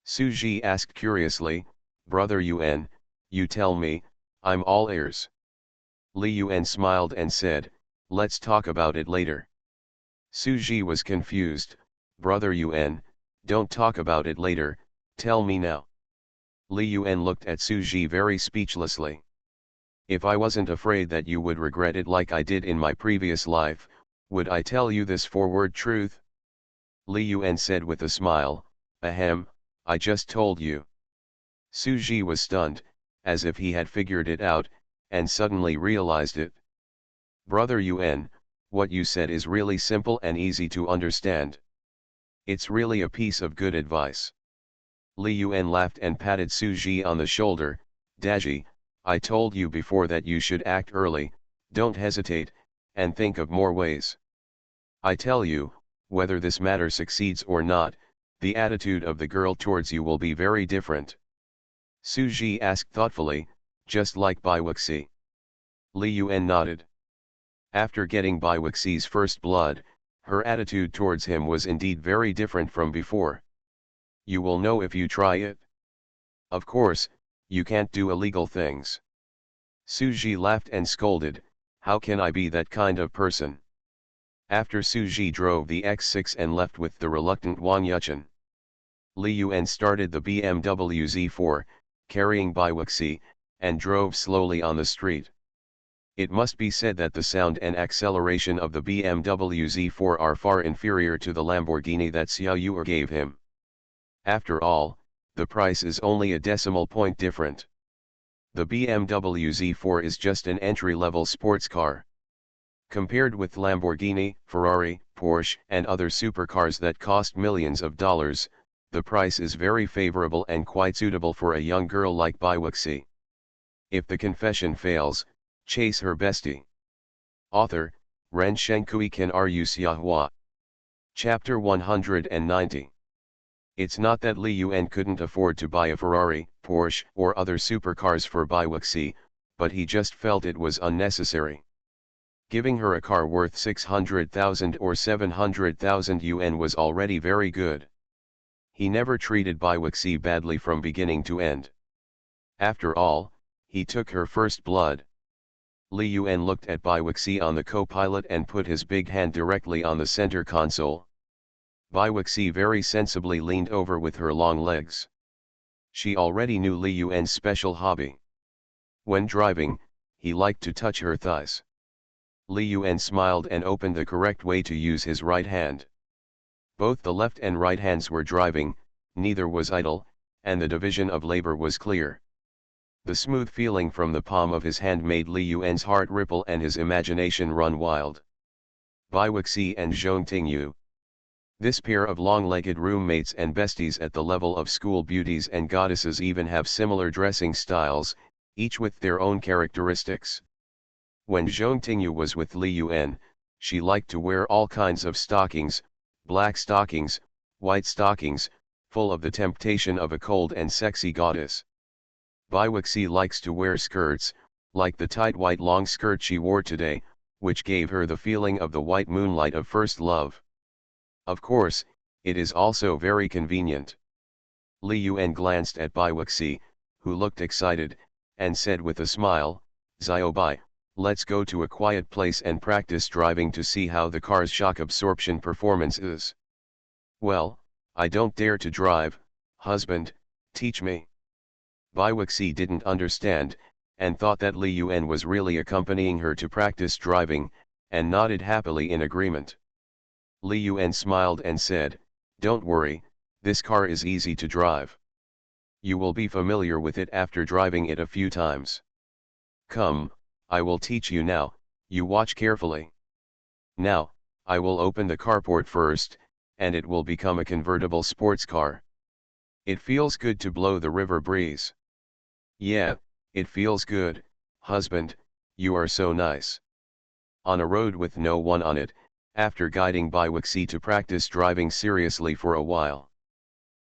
A: Suji asked curiously, Brother Yun, you tell me, I'm all ears. Li Yun smiled and said, let's talk about it later. Suji was confused, Brother Yun, don't talk about it later, tell me now. Li Yun looked at Suji very speechlessly. If I wasn't afraid that you would regret it like I did in my previous life, would I tell you this forward truth? Li Yun said with a smile, ahem, I just told you. Suji was stunned, as if he had figured it out, and suddenly realized it. Brother Yun, what you said is really simple and easy to understand. It's really a piece of good advice. Li Yun laughed and patted Suji on the shoulder, Daji, I told you before that you should act early, don't hesitate, and think of more ways. I tell you, whether this matter succeeds or not, the attitude of the girl towards you will be very different. Suji asked thoughtfully, just like Baiwuxi. Li Yun nodded. After getting Baiwuxi's first blood, her attitude towards him was indeed very different from before. You will know if you try it. Of course, you can't do illegal things. Suji laughed and scolded, how can I be that kind of person? After Suji drove the X6 and left with the reluctant Wang Yuchen, Li Yun started the BMW Z4, carrying Baiwuxi, and drove slowly on the street. It must be said that the sound and acceleration of the BMW Z4 are far inferior to the Lamborghini that Xiao Yu gave him. After all, the price is only a decimal point different. The BMW Z4 is just an entry-level sports car. Compared with Lamborghini, Ferrari, Porsche and other supercars that cost millions of dollars, the price is very favorable and quite suitable for a young girl like Baiwuxi. If the confession fails, chase her bestie. Author, Ren Shenkui Kan Ru Xiahua. Chapter 190. It's not that Li Yun couldn't afford to buy a Ferrari, Porsche or other supercars for Baiwuxi, but he just felt it was unnecessary. Giving her a car worth 600,000 or 700,000 yuan was already very good. He never treated Baiwuxi badly from beginning to end. After all, he took her first blood. Li Yun looked at Baiwuxi on the co-pilot and put his big hand directly on the center console. Baiwuxi very sensibly leaned over with her long legs. She already knew Li Yun's special hobby. When driving, he liked to touch her thighs. Li Yun smiled and opened the correct way to use his right hand. Both the left and right hands were driving, neither was idle, and the division of labor was clear. The smooth feeling from the palm of his hand made Li Yun's heart ripple and his imagination run wild. Baiwuxi and Zhong Tingyu. This pair of long-legged roommates and besties at the level of school beauties and goddesses even have similar dressing styles, each with their own characteristics. When Zhong Tingyu was with Li Yun, she liked to wear all kinds of stockings, black stockings, white stockings, full of the temptation of a cold and sexy goddess. Baiwuxi likes to wear skirts, like the tight white long skirt she wore today, which gave her the feeling of the white moonlight of first love. Of course, it is also very convenient. Li Yun glanced at Baiwuxi, who looked excited, and said with a smile, Xiaobai, let's go to a quiet place and practice driving to see how the car's shock absorption performance is. Well, I don't dare to drive, husband, Teach me. Bai Wuxi didn't understand, and thought that Li Yuan was really accompanying her to practice driving, and nodded happily in agreement. Li Yuan smiled and said, "Don't worry, this car is easy to drive. You will be familiar with it after driving it a few times. Come, I will teach you now, you watch carefully. Now, I will open the carport first, and it will become a convertible sports car. It feels good to blow the river breeze." "Yeah, it feels good, husband, you are so nice." On a road with no one on it, after guiding Bai Wuxi to practice driving seriously for a while.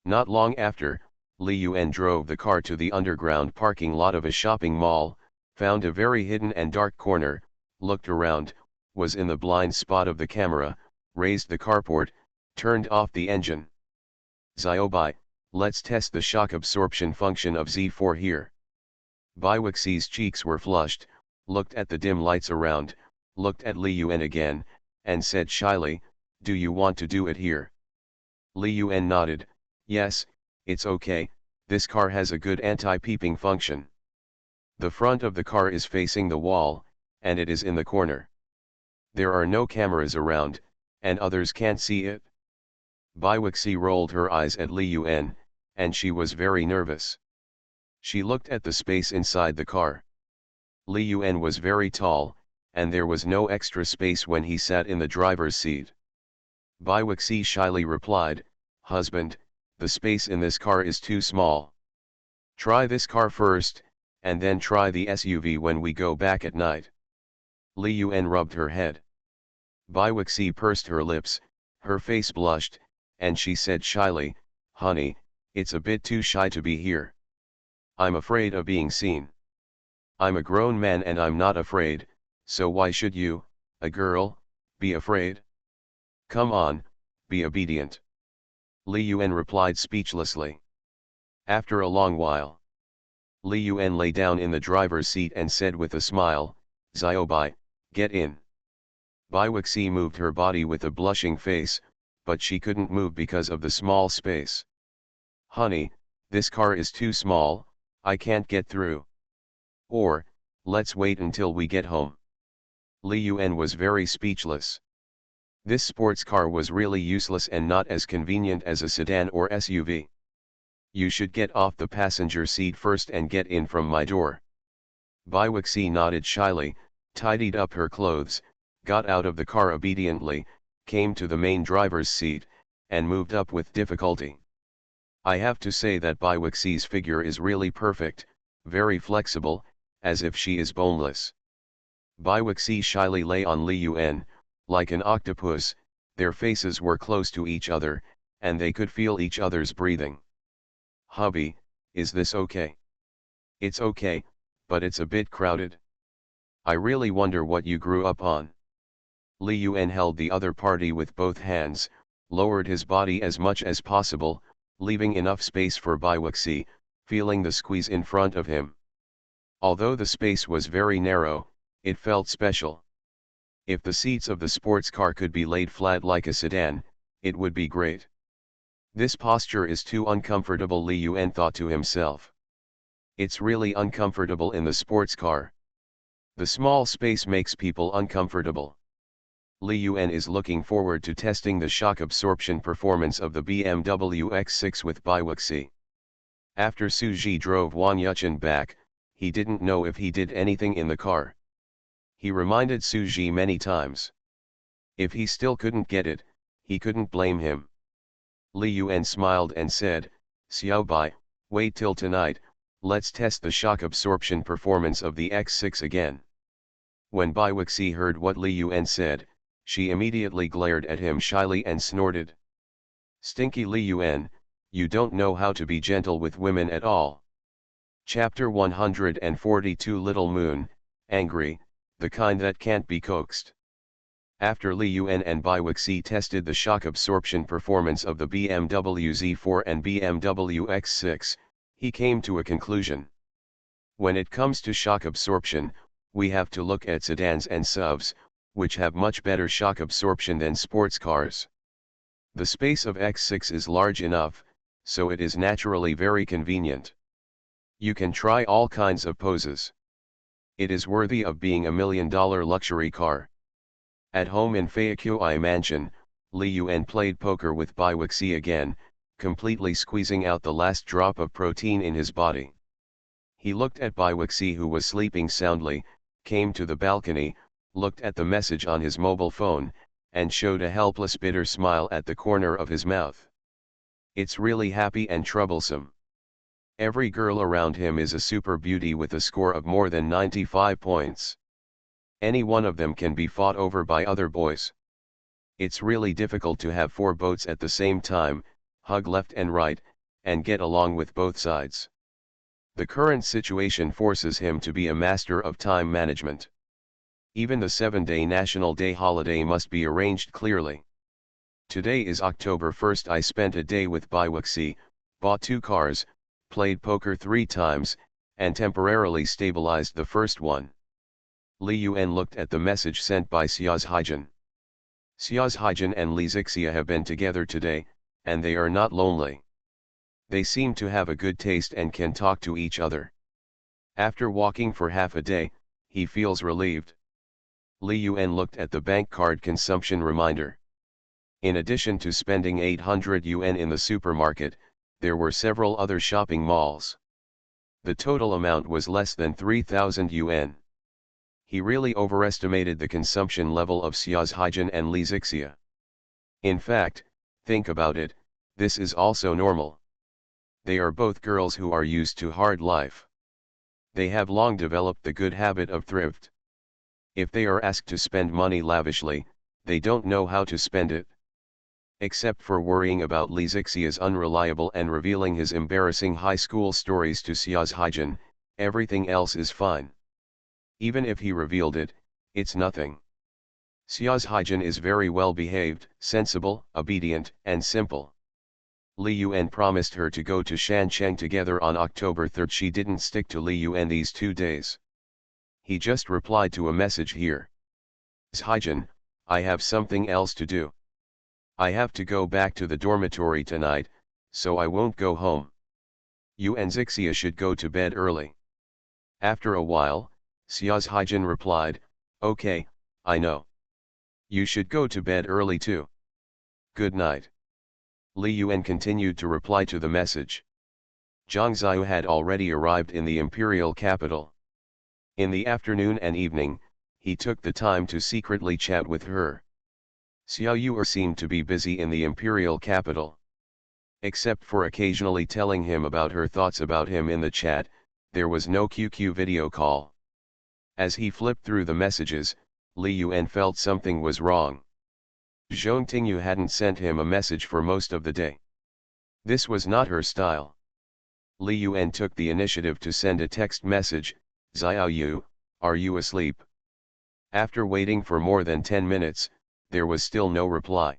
A: Not long after, Li Yuan drove the car to the underground parking lot of a shopping mall, found a very hidden and dark corner, looked around, was in the blind spot of the camera, raised the carport, turned off the engine. "Bai, let's test the shock absorption function of Z4 here." Bai Wuxi's cheeks were flushed, looked at the dim lights around, looked at Li Yuan again, and said shyly, "Do you want to do it here?" Li Yuan nodded, "Yes, it's okay, this car has a good anti-peeping function. The front of the car is facing the wall, and it is in the corner. There are no cameras around, and others can't see it." Bai Wuxi rolled her eyes at Li Yuan, and she was very nervous. She looked at the space inside the car. Li Yuan was very tall, and there was no extra space when he sat in the driver's seat. Bai Wuxi shyly replied, "Husband, the space in this car is too small. Try this car first, and then try the SUV when we go back at night." Li Yuan rubbed her head. Bai Wuxi pursed her lips, her face blushed, and she said shyly, "Honey, it's a bit too shy to be here. I'm afraid of being seen. I'm a grown man and I'm not afraid, so why should you, a girl, be afraid? Come on, be obedient." Li Yuan replied speechlessly. After a long while, Li Yuan lay down in the driver's seat and said with a smile, "Bai, get in." Bai Wuxi moved her body with a blushing face, but she couldn't move because of the small space. "Honey, this car is too small, I can't get through. Or, let's wait until we get home." Li Yuan was very speechless. This sports car was really useless and not as convenient as a sedan or SUV. "You should get off the passenger seat first and get in from my door." Bai Wuxi nodded shyly, tidied up her clothes, got out of the car obediently, came to the main driver's seat, and moved up with difficulty. I have to say that Bai Wuxi's figure is really perfect, very flexible, as if she is boneless. Bai Wuxi shyly lay on Li Yuan, like an octopus, their faces were close to each other, and they could feel each other's breathing. "Hubby, is this okay?" "It's okay, but it's a bit crowded. I really wonder what you grew up on." Li Yuan held the other party with both hands, lowered his body as much as possible, leaving enough space for Bai Wuxi, feeling the squeeze in front of him. Although the space was very narrow, it felt special. If the seats of the sports car could be laid flat like a sedan, it would be great. "This posture is too uncomfortable," Li Yuan thought to himself. "It's really uncomfortable in the sports car. The small space makes people uncomfortable." Li Yuan is looking forward to testing the shock absorption performance of the BMW X6 with Bai Wuxi. After Su Ji drove Wang Yuchen back, he didn't know if he did anything in the car. He reminded Su Ji many times. If he still couldn't get it, he couldn't blame him. Li Yuan smiled and said, "Xiao Bai, wait till tonight, let's test the shock absorption performance of the X6 again." When Bai Wuxi heard what Li Yuan said, she immediately glared at him shyly and snorted. "Stinky Li Yuan, you don't know how to be gentle with women at all." Chapter 142 Little Moon, Angry, the kind that can't be coaxed. After Li Yuan and Bai Wuxi tested the shock absorption performance of the BMW Z4 and BMW X6, he came to a conclusion. When it comes to shock absorption, we have to look at sedans and SUVs, which have much better shock absorption than sports cars. The space of X6 is large enough, so it is naturally very convenient. You can try all kinds of poses. It is worthy of being a $1 million luxury car. At home in Fayakui Mansion, Li Yuan played poker with Bai Wuxi again, completely squeezing out the last drop of protein in his body. He looked at Bai Wuxi, who was sleeping soundly, came to the balcony, looked at the message on his mobile phone, and showed a helpless bitter smile at the corner of his mouth. It's really happy and troublesome. Every girl around him is a super beauty with a score of more than 95 points. Any one of them can be fought over by other boys. It's really difficult to have 4 boats at the same time, hug left and right, and get along with both sides. The current situation forces him to be a master of time management. Even the 7-day National Day holiday must be arranged clearly. Today is October 1st. I spent a day with Bai Wuxi, bought 2 cars, played poker 3 times, and temporarily stabilized the first one. Li Yuan looked at the message sent by Xiao's Haijin. Xiao's Haijin and Li Zixia have been together today, and they are not lonely. They seem to have a good taste and can talk to each other. After walking for half a day, he feels relieved. Li Yuan looked at the bank card consumption reminder. In addition to spending 800 yuan in the supermarket, there were several other shopping malls. The total amount was less than 3,000 yuan. He really overestimated the consumption level of Xiao's Haijin and Li Zixia. In fact, think about it, this is also normal. They are both girls who are used to hard life. They have long developed the good habit of thrift. If they are asked to spend money lavishly, they don't know how to spend it. Except for worrying about Li Zixia's unreliable and revealing his embarrassing high school stories to Xiao's Haijin, everything else is fine. Even if he revealed it, it's nothing. Xiao's Haijin is very well behaved, sensible, obedient, and simple. Li Yuan promised her to go to Shancheng together on October 3rd. She didn't stick to Li Yuan these 2 days. He just replied to a message here. Haijin, I have something else to do. I have to go back to the dormitory tonight, so I won't go home. You and Zixia should go to bed early. After a while, Xiao's Haijin replied, okay, I know. You should go to bed early too. Good night. Li Yuan continued to reply to the message. Zhang Ziyu had already arrived in the imperial capital. In the afternoon and evening, he took the time to secretly chat with her. Xiao Yuer seemed to be busy in the imperial capital. Except for occasionally telling him about her thoughts about him in the chat, there was no QQ video call. As he flipped through the messages, Li Yuan felt something was wrong. Zhong Tingyu hadn't sent him a message for most of the day. This was not her style. Li Yuan took the initiative to send a text message, Xiao Yu, are you asleep? After waiting for more than 10 minutes, there was still no reply.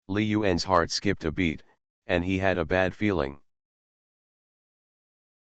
A: Li Yuan's heart skipped a beat, and he had a bad feeling.